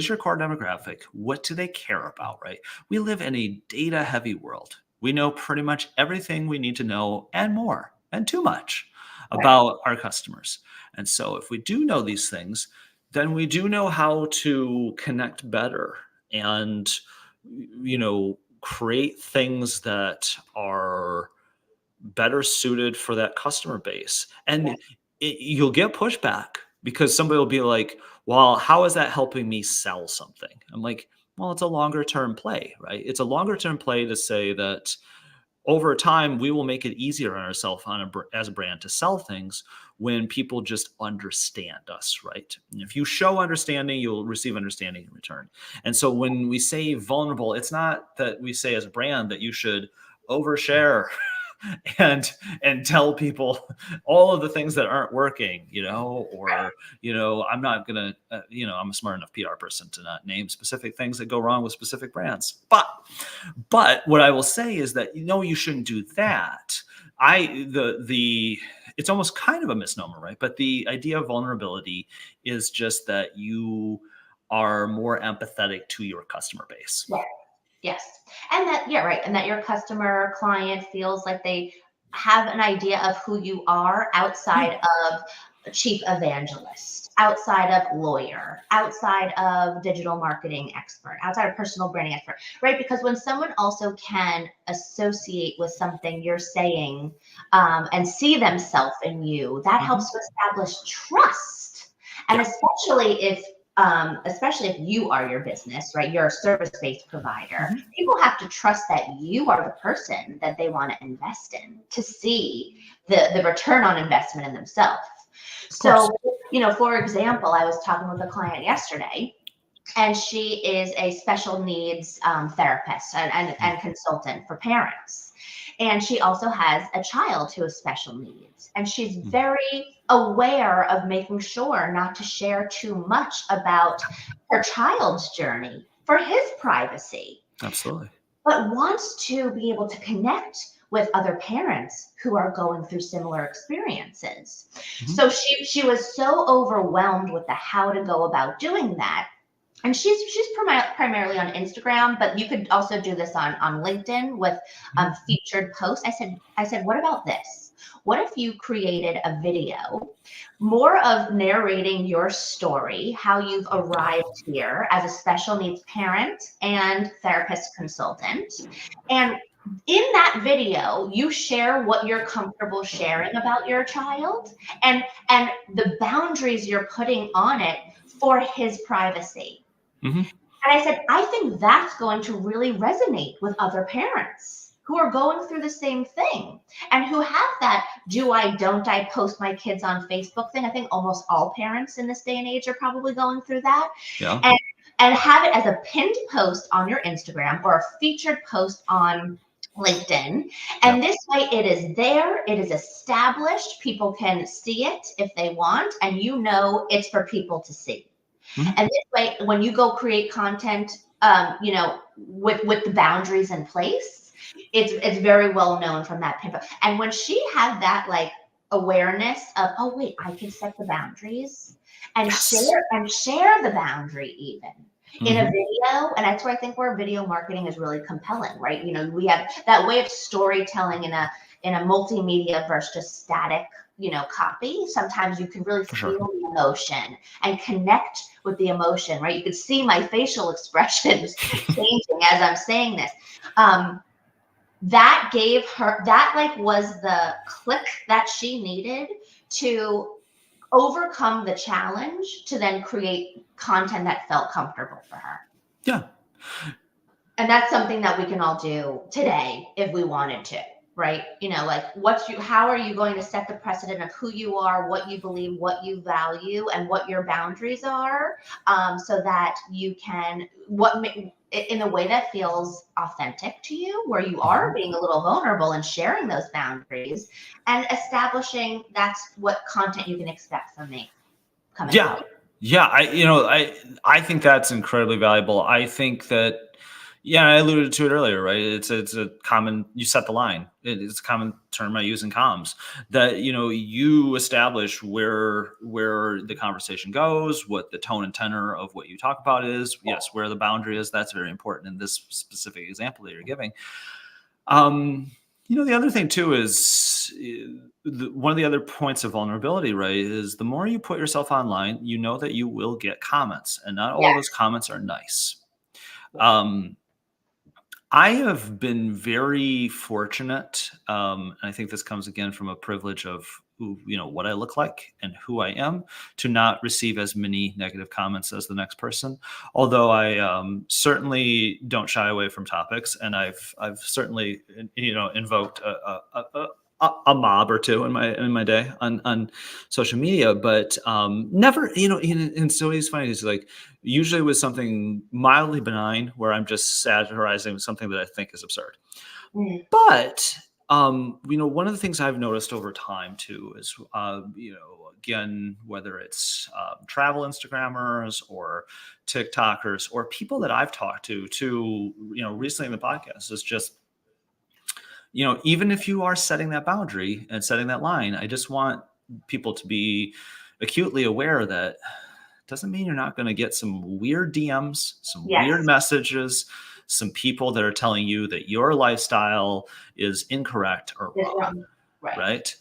your core demographic? What do they care about, right? We live in a data heavy world. We know pretty much everything we need to know and more, and too much about our customers. And so if we do know these things, then we do know how to connect better and, create things that are better suited for that customer base. And you'll get pushback, because somebody will be like, well, how is that helping me sell something? I'm like, well, it's a longer term play, right? It's a longer term play to say that, over time, we will make it easier on ourselves as a brand to sell things when people just understand us, right? And if you show understanding, you'll receive understanding in return. And so when we say vulnerable, it's not that we say as a brand that you should overshare and tell people all of the things that aren't working, or, I'm not going to, I'm a smart enough PR person to not name specific things that go wrong with specific brands. But what I will say is that, you shouldn't do that. It's almost kind of a misnomer, right? But the idea of vulnerability is just that you are more empathetic to your customer base. Yeah. Yes. And that, yeah, right. And that your customer client feels like they have an idea of who you are outside of chief evangelist, outside of lawyer, outside of digital marketing expert, outside of personal branding expert, right? Because when someone also can associate with something you're saying and see themselves in you, that helps to establish trust. And especially if you are your business, right? You're a service-based provider. People have to trust that you are the person that they want to invest in to see the return on investment in themselves. So, for example, I was talking with a client yesterday, and she is a special needs therapist and consultant for parents. And she also has a child who has special needs. And she's very aware of making sure not to share too much about her child's journey for his privacy. Absolutely. But wants to be able to connect with other parents who are going through similar experiences. So she was so overwhelmed with the how to go about doing that. And she's primarily on Instagram, but you could also do this on LinkedIn with featured posts. I said, what about this? What if you created a video more of narrating your story, how you've arrived here as a special needs parent and therapist consultant, and in that video, you share what you're comfortable sharing about your child and the boundaries you're putting on it for his privacy. And I said, I think that's going to really resonate with other parents who are going through the same thing and who have that don't I post my kids on Facebook thing. I think almost all parents in this day and age are probably going through that. Yeah. And have it as a pinned post on your Instagram or a featured post on LinkedIn. And this way it is there, it is established, people can see it if they want, and it's for people to see. And this way, when you go create content, with the boundaries in place, it's very well known from that pinpoint. And when she had that awareness of, oh wait, I can set the boundaries and share the boundary even in a video. And that's where I think where video marketing is really compelling, right? We have that way of storytelling in a multimedia versus just static copy. Sometimes you can really feel the emotion and connect with the emotion, right? You could see my facial expressions changing as I'm saying this. That gave her, was the click that she needed to overcome the challenge to then create content that felt comfortable for her. Yeah. And that's something that we can all do today if we wanted to. Right? How are you going to set the precedent of who you are, what you believe, what you value, and what your boundaries are, so that you can, in a way that feels authentic to you, where you are being a little vulnerable and sharing those boundaries and establishing that's what content you can expect from me. Yeah. I think that's incredibly valuable. I think that, I alluded to it earlier, right? It's a common, you set the line. It's a common term I use in comms that, you establish where the conversation goes, what the tone and tenor of what you talk about is. Yes, where the boundary is. That's very important in this specific example that you're giving. The other thing too is one of the other points of vulnerability, right, is the more you put yourself online, that you will get comments, and not all of those comments are nice. I have been very fortunate. And I think this comes again from a privilege of what I look like and who I am, to not receive as many negative comments as the next person. Although I certainly don't shy away from topics, and I've certainly invoked a mob or two in my day on social media, but never, and so it's funny. It's like usually with something mildly benign where I'm just satirizing something that I think is absurd. Mm. But one of the things I've noticed over time too is, again, whether it's travel Instagrammers or TikTokers or people that I've talked to, recently in the podcast, is just, even if you are setting that boundary and setting that line, I just want people to be acutely aware that doesn't mean you're not going to get some weird DMs, some weird Yes. messages, some people that are telling you that your lifestyle is incorrect or It's wrong. wrong. Right.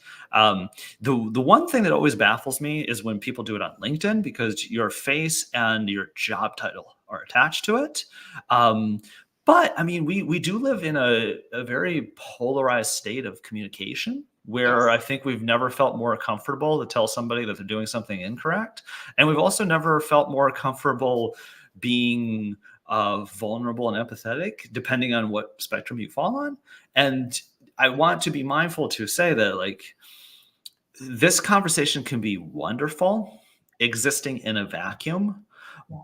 The one thing that always baffles me is when people do it on LinkedIn, because your face and your job title are attached to it. But I mean, we do live in a very polarized state of communication, where Yes. I think we've never felt more comfortable to tell somebody that they're doing something incorrect. And we've also never felt more comfortable being vulnerable and empathetic, depending on what spectrum you fall on. And I want to be mindful to say that, like, this conversation can be wonderful existing in a vacuum,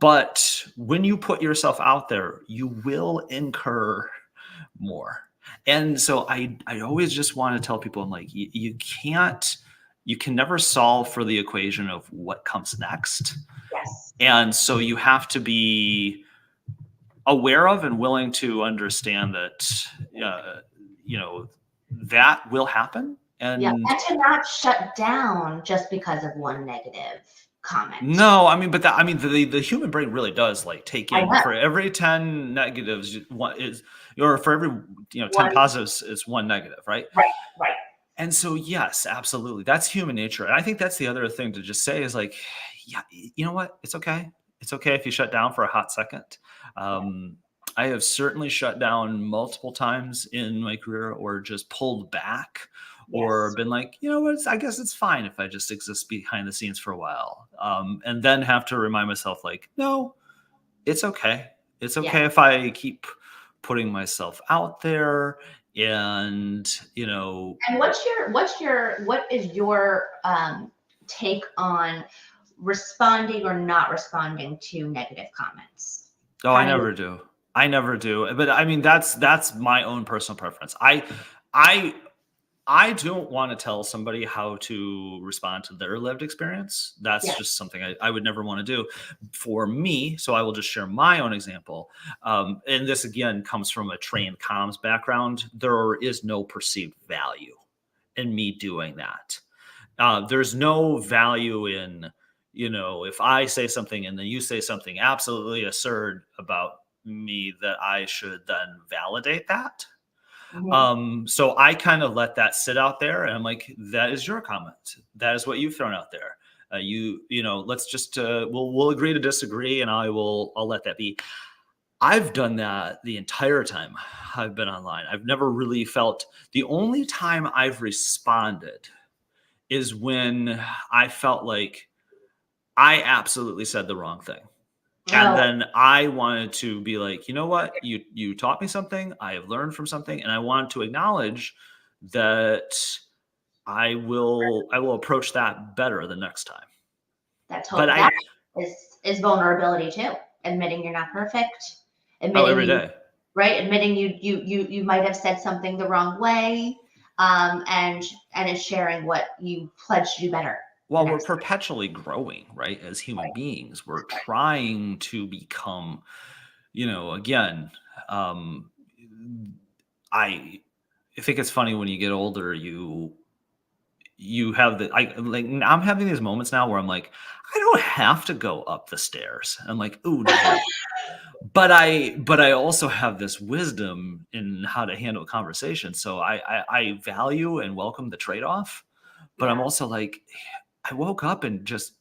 but when you put yourself out there, you will incur more. And so I always just want to tell people, I'm like, you can never solve for the equation of what comes next. Yes. And so you have to be aware of and willing to understand that, that will happen. And to not shut down just because of one negative comment. no, I mean, but the human brain really does like take I in, know. for every 10 negatives, one is, or for every 10 One. positives is one negative, right? Right. And so, yes, absolutely, that's human nature. And I think that's the other thing to just say is like, yeah, you know what? It's okay. It's okay if you shut down for a hot second. I have certainly shut down multiple times in my career, or just pulled back, or Yes. been like, you know what? I guess it's fine if I just exist behind the scenes for a while, and then have to remind myself, like, no, it's okay. It's okay if I keep putting myself out there, and And what is your take on responding or not responding to negative comments? Oh, I never do. I never do. But I mean, that's my own personal preference. I don't want to tell somebody how to respond to their lived experience. That's Yes. just something I would never want to do for me. So I will just share my own example. And this again comes from a trained comms background. There is no perceived value in me doing that. There's no value in, if I say something and then you say something absolutely absurd about me, that I should then validate that. Mhm. So I kind of let that sit out there, and I'm like, that is your comment. That is what you've thrown out there. Let's just we'll agree to disagree, and I'll let that be. I've done that the entire time I've been online. I've never really felt, the only time I've responded is when I felt like I absolutely said the wrong thing. And then I wanted to be like, you know what? You taught me something. I have learned from something, and I want to acknowledge that I will approach that better the next time. That is vulnerability too. Admitting you're not perfect. Admitting every day. Admitting you might have said something the wrong way, and is sharing what you pledged to do better. Well, we're perpetually growing, right? As human beings, we're trying to become, again, I think it's funny when you get older, you have I'm having these moments now where I'm like, I don't have to go up the stairs. I'm like, ooh, no. But I also have this wisdom in how to handle conversation. So I value and welcome the trade-off, but I'm also like, I woke up and just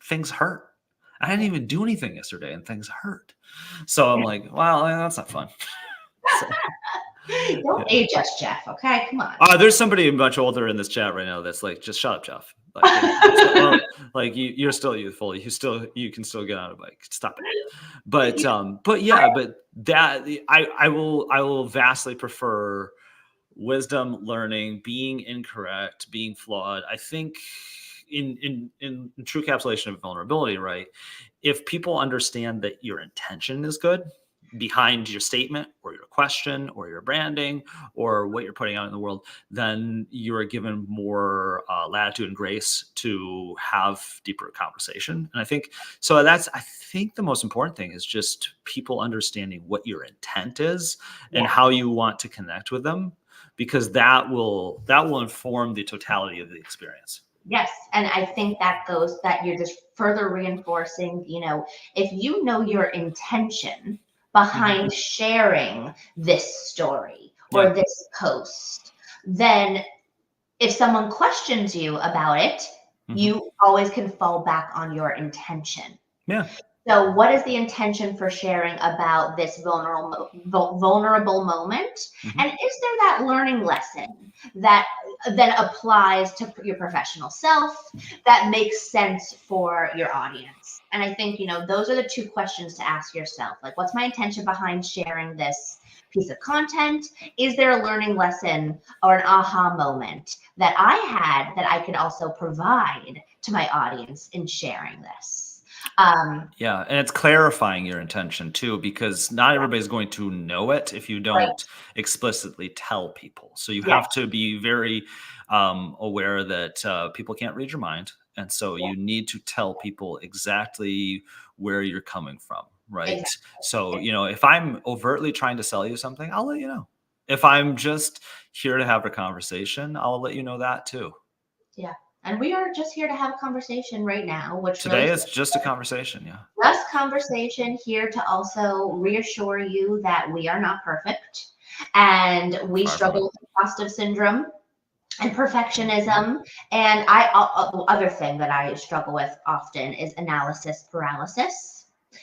things hurt. I didn't even do anything yesterday and things hurt. So I'm like, well, that's not fun. So, Don't age us, Jeff. Okay, come on. There's somebody much older in this chat right now that's like, just shut up, Jeff. Like, like you're still youthful. You can still get on a bike. Stop it. But yeah, but that I will vastly prefer wisdom, learning, being incorrect, being flawed. I think in true encapsulation of vulnerability, right? If people understand that your intention is good behind your statement or your question or your branding or what you're putting out in the world, then you are given more latitude and grace to have deeper conversation. And I think so. I think the most important thing is just people understanding what your intent is and how you want to connect with them, because that will inform the totality of the experience. Yes. And I think that you're just further reinforcing, if you know your intention behind sharing this story or this post, then if someone questions you about it, you always can fall back on your intention. Yeah. So what is the intention for sharing about this vulnerable moment? And is there that learning lesson that then applies to your professional self that makes sense for your audience? And I think, those are the two questions to ask yourself. Like, what's my intention behind sharing this piece of content? Is there a learning lesson or an aha moment that I had that I can also provide to my audience in sharing this? Yeah, and it's clarifying your intention too, because not everybody's going to know it if you don't explicitly tell people. So you have to be very aware that people can't read your mind, and so you need to tell people exactly where you're coming from, right? Exactly. So if I'm overtly trying to sell you something, I'll let you know. If I'm just here to have a conversation, I'll let you know that too. Yeah. And we are just here to have a conversation right now, which today is just a conversation. Yeah. Just conversation, here to also reassure you that we are not perfect and we struggle with imposter syndrome and perfectionism. And other thing that I struggle with often is analysis paralysis.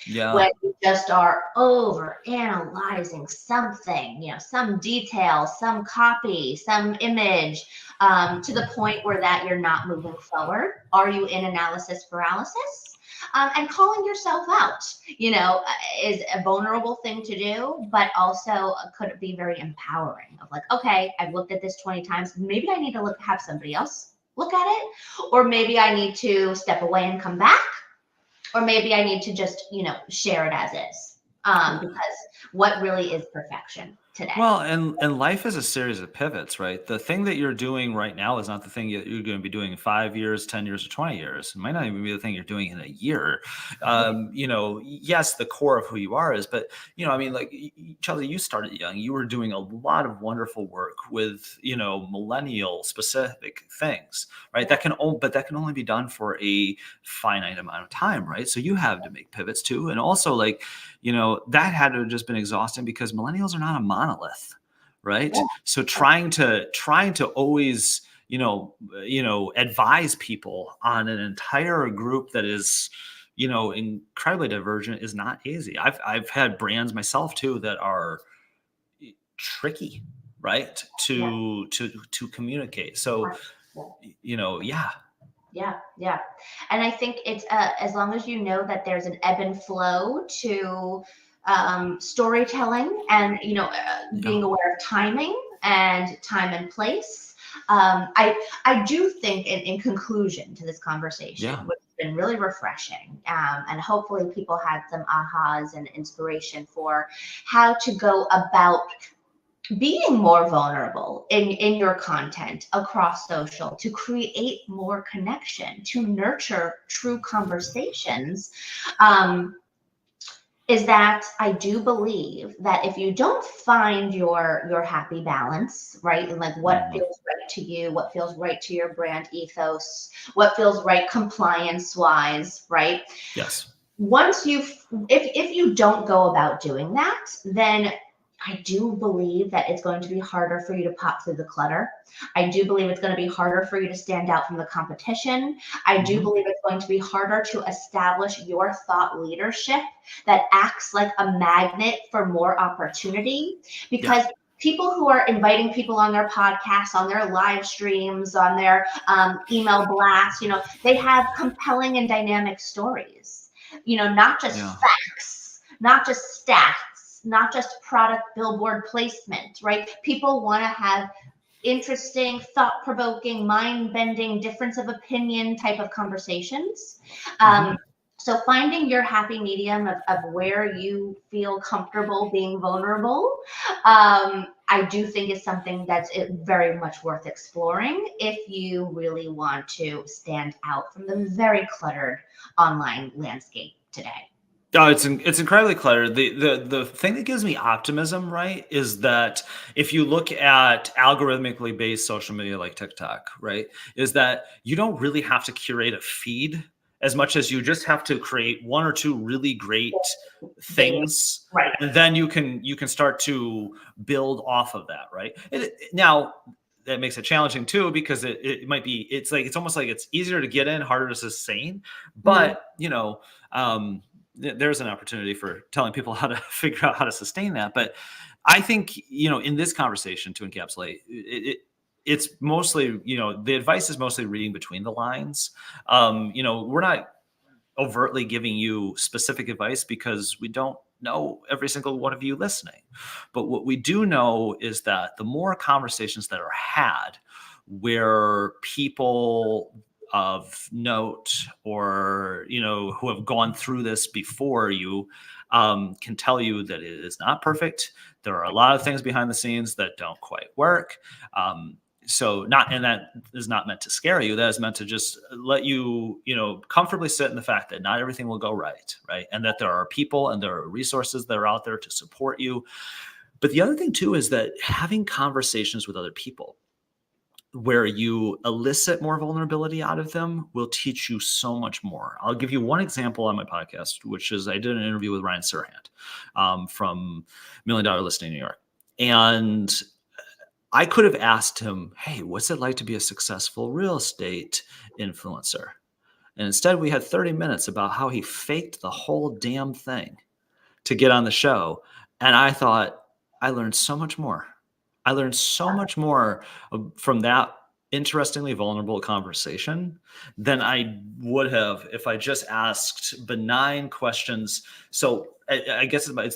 Yeah. When you just are over analyzing something, some detail, some copy, some image, to the point where that you're not moving forward. Are you in analysis paralysis? And calling yourself out, is a vulnerable thing to do, but also could be very empowering of like, okay, I've looked at this 20 times. Maybe I need to have somebody else look at it, or maybe I need to step away and come back. Or maybe I need to just, share it as is, because what really is perfection today? Well, and life is a series of pivots, right? The thing that you're doing right now is not the thing that you're going to be doing in 5 years, 10 years, or 20 years. It might not even be the thing you're doing in a year. Yes, the core of who you are is, but like Chelsea, you started young. You were doing a lot of wonderful work with millennial specific things, right? That can only be done for a finite amount of time, right? So you have to make pivots too, and also that had to have just been exhausting because millennials are not a monolith, right? Yeah. So trying to always advise people on an entire group that is incredibly divergent is not easy. I've had brands myself too that are tricky, right, to communicate. So Yeah. And I think it's as long as you know that there's an ebb and flow to storytelling and, being aware of timing and time and place. I do think in conclusion to this conversation, which has been really refreshing, and hopefully people had some ahas and inspiration for how to go about being more vulnerable in your content across social, to create more connection, to nurture true conversations, is that I do believe that if you don't find your happy balance, right, and like what feels right to you, what feels right to your brand ethos, what feels right compliance wise, right? Yes. Once if you don't go about doing that, then I do believe that it's going to be harder for you to pop through the clutter. I do believe it's going to be harder for you to stand out from the competition. I do believe it's going to be harder to establish your thought leadership that acts like a magnet for more opportunity, because people who are inviting people on their podcasts, on their live streams, on their email blasts, they have compelling and dynamic stories, not just facts, not just stats, not just product billboard placement, right? People want to have interesting, thought-provoking, mind-bending, difference of opinion type of conversations. So finding your happy medium of where you feel comfortable being vulnerable, I do think is something that's very much worth exploring if you really want to stand out from the very cluttered online landscape today. Oh, it's incredibly cluttered. The thing that gives me optimism, right, is that if you look at algorithmically based social media like TikTok, right, is that you don't really have to curate a feed as much as you just have to create one or two really great things, right? And then you can start to build off of that, right? Now that makes it challenging too, because it might be it's almost like it's easier to get in, harder to sustain, but there's an opportunity for telling people how to figure out how to sustain that. But I think, in this conversation, to encapsulate it's mostly, the advice is mostly reading between the lines. We're not overtly giving you specific advice because we don't know every single one of you listening. But what we do know is that the more conversations that are had where people of note or who have gone through this before you can tell you that it is not perfect. There are a lot of things behind the scenes that don't quite work. And that is not meant to scare you. That is meant to just let you, comfortably sit in the fact that not everything will go right, and that there are people and there are resources that are out there to support you. But the other thing too is that having conversations with other people where you elicit more vulnerability out of them will teach you so much more. I'll give you one example on my podcast, which is I did an interview with Ryan Serhant from $1 Million Listing New York. And I could have asked him, hey, what's it like to be a successful real estate influencer? And instead we had 30 minutes about how he faked the whole damn thing to get on the show. And I thought, I learned so much more. I learned so much more from that interestingly vulnerable conversation than I would have if I just asked benign questions. So I guess my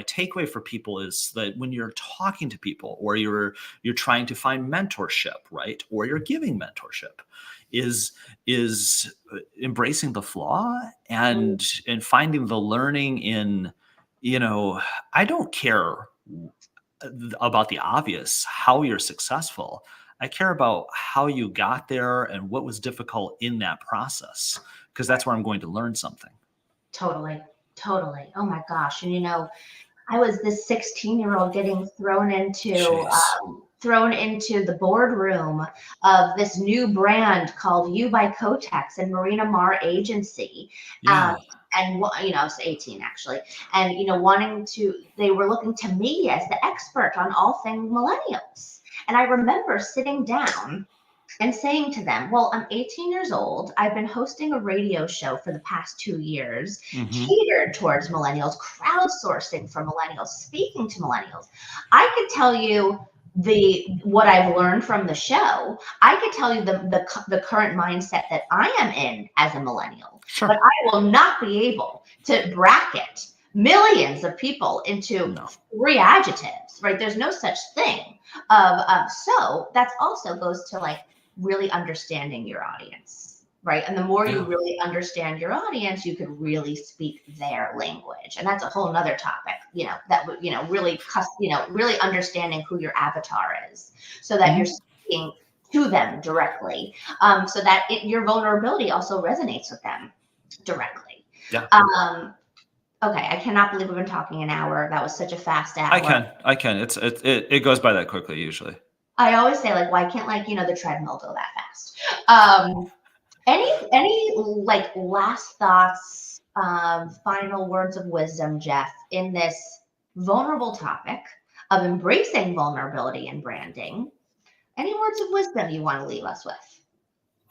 takeaway for people is that when you're talking to people or you're trying to find mentorship, right, or you're giving mentorship, is embracing the flaw and finding the learning in, I don't care about the obvious, how you're successful. I care about how you got there and what was difficult in that process, because that's where I'm going to learn something. Totally. Oh my gosh. And I was this 16-year-old getting thrown into the boardroom of this new brand called You by Kotex and Marina Mar Agency. And I was 18 actually, and they were looking to me as the expert on all things millennials. And I remember sitting down and saying to them, well, I'm 18 years old. I've been hosting a radio show for the past 2 years, catered towards millennials, crowdsourcing for millennials, speaking to millennials. I could tell you what I've learned from the show. I could tell you the current mindset that I am in as a millennial. Sure. But I will not be able to bracket millions of people into 3 adjectives, right? There's no such thing so that also goes to really understanding your audience, right? And the more you really understand your audience, you could really speak their language. And that's a whole nother topic, that would, really understanding who your avatar is so that you're speaking to them directly, so that your vulnerability also resonates with them directly. Yeah. Okay, I cannot believe we've been talking an hour. That was such a fast hour. I can. It goes by that quickly usually. I always say why can't the treadmill go that fast? Any last thoughts, final words of wisdom, Jeff, in this vulnerable topic of embracing vulnerability in branding. Any words of wisdom you want to leave us with?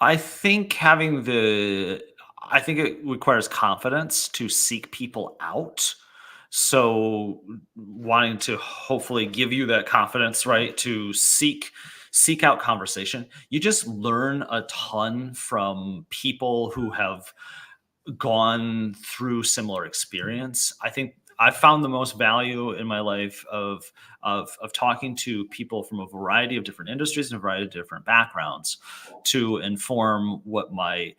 I think I think it requires confidence to seek people out. So wanting to hopefully give you that confidence, right? To seek out conversation. You just learn a ton from people who have gone through similar experience. I think I found the most value in my life of talking to people from a variety of different industries and a variety of different backgrounds to inform what my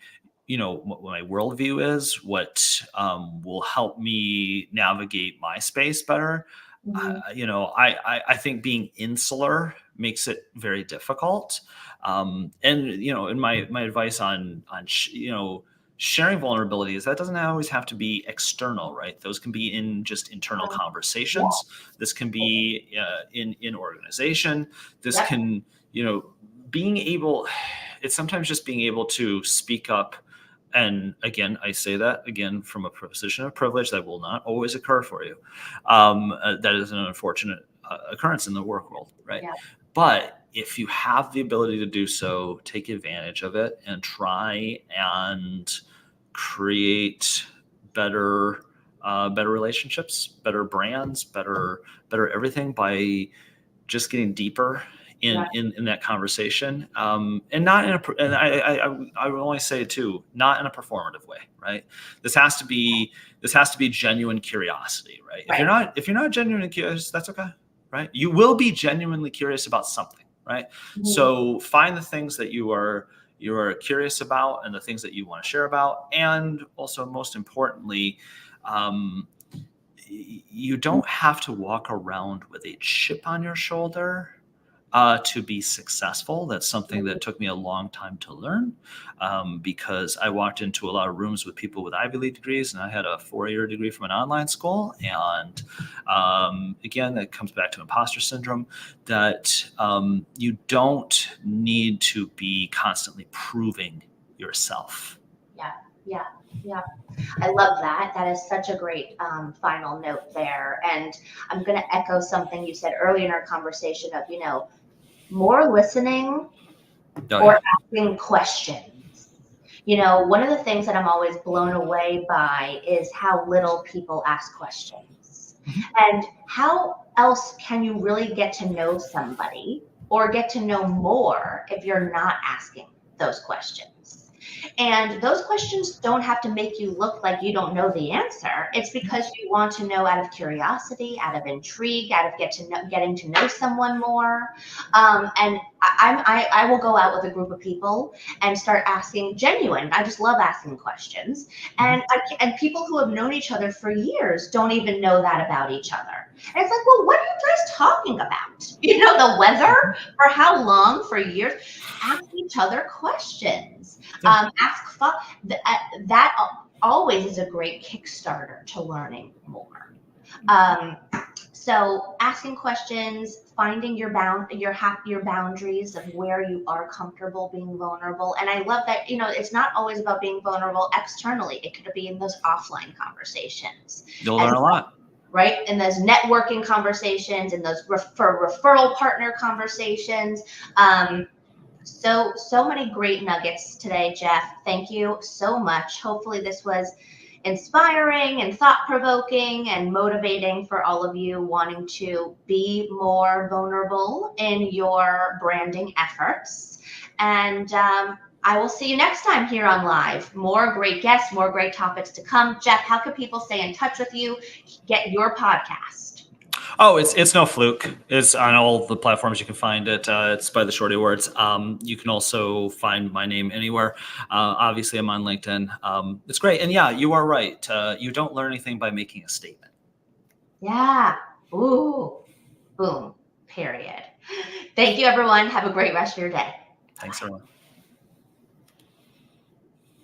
what my worldview is, what will help me navigate my space better. I think being insular makes it very difficult. And my advice on sharing vulnerability is that doesn't always have to be external, right? Those can be in just internal conversations. This can be in organization. This Yep. can, being able, it's sometimes just being able to speak up. And again, I say that again from a position of privilege that will not always occur for you. That is an unfortunate occurrence in the work world, right? Yeah. But if you have the ability to do so, take advantage of it and try and create better relationships, better brands, better everything by just getting deeper in that conversation, and not in and I will only say too, not in a performative way, right? This has to be genuine curiosity, right? If you're not genuinely curious, that's okay, right? You will be genuinely curious about something, right? Mhm. So find the things that you are curious about and the things that you want to share about, and also most importantly, you don't have to walk around with a chip on your shoulder to be successful. That's something that took me a long time to learn, because I walked into a lot of rooms with people with Ivy League degrees, and I had a 4-year degree from an online school. And again, that comes back to imposter syndrome, that you don't need to be constantly proving yourself. Yeah. I love that. That is such a great final note there. And I'm going to echo something you said earlier in our conversation of, more listening or asking questions. One of the things that I'm always blown away by is how little people ask questions. And how else can you really get to know somebody or get to know more if you're not asking those questions? And those questions don't have to make you look like you don't know the answer. It's because you want to know out of curiosity, out of intrigue, out of getting to know someone more. And I will go out with a group of people and start asking genuine. I just love asking questions. And people who have known each other for years don't even know that about each other. And it's like, well, what are you guys talking about? The weather? For how long? For years? Ask each other questions. That always is a great Kickstarter to learning more. So asking questions, finding your boundaries of where you are comfortable being vulnerable. And I love that, it's not always about being vulnerable externally. It could be in those offline conversations. You'll learn a lot. Right? In those networking conversations, in those referral partner conversations. So many great nuggets today, Jeff. Thank you so much. Hopefully this was inspiring and thought-provoking and motivating for all of you wanting to be more vulnerable in your branding efforts. And I will see you next time here on Live. More great guests, more great topics to come. Jeff, how can people stay in touch with you, get your podcast? Oh, it's no fluke. It's on all the platforms you can find it. It's by the Shorty Awards. You can also find my name anywhere. Obviously, I'm on LinkedIn. It's great. And yeah, you are right. You don't learn anything by making a statement. Yeah. Ooh. Boom. Period. Thank you, everyone. Have a great rest of your day. Thanks, everyone.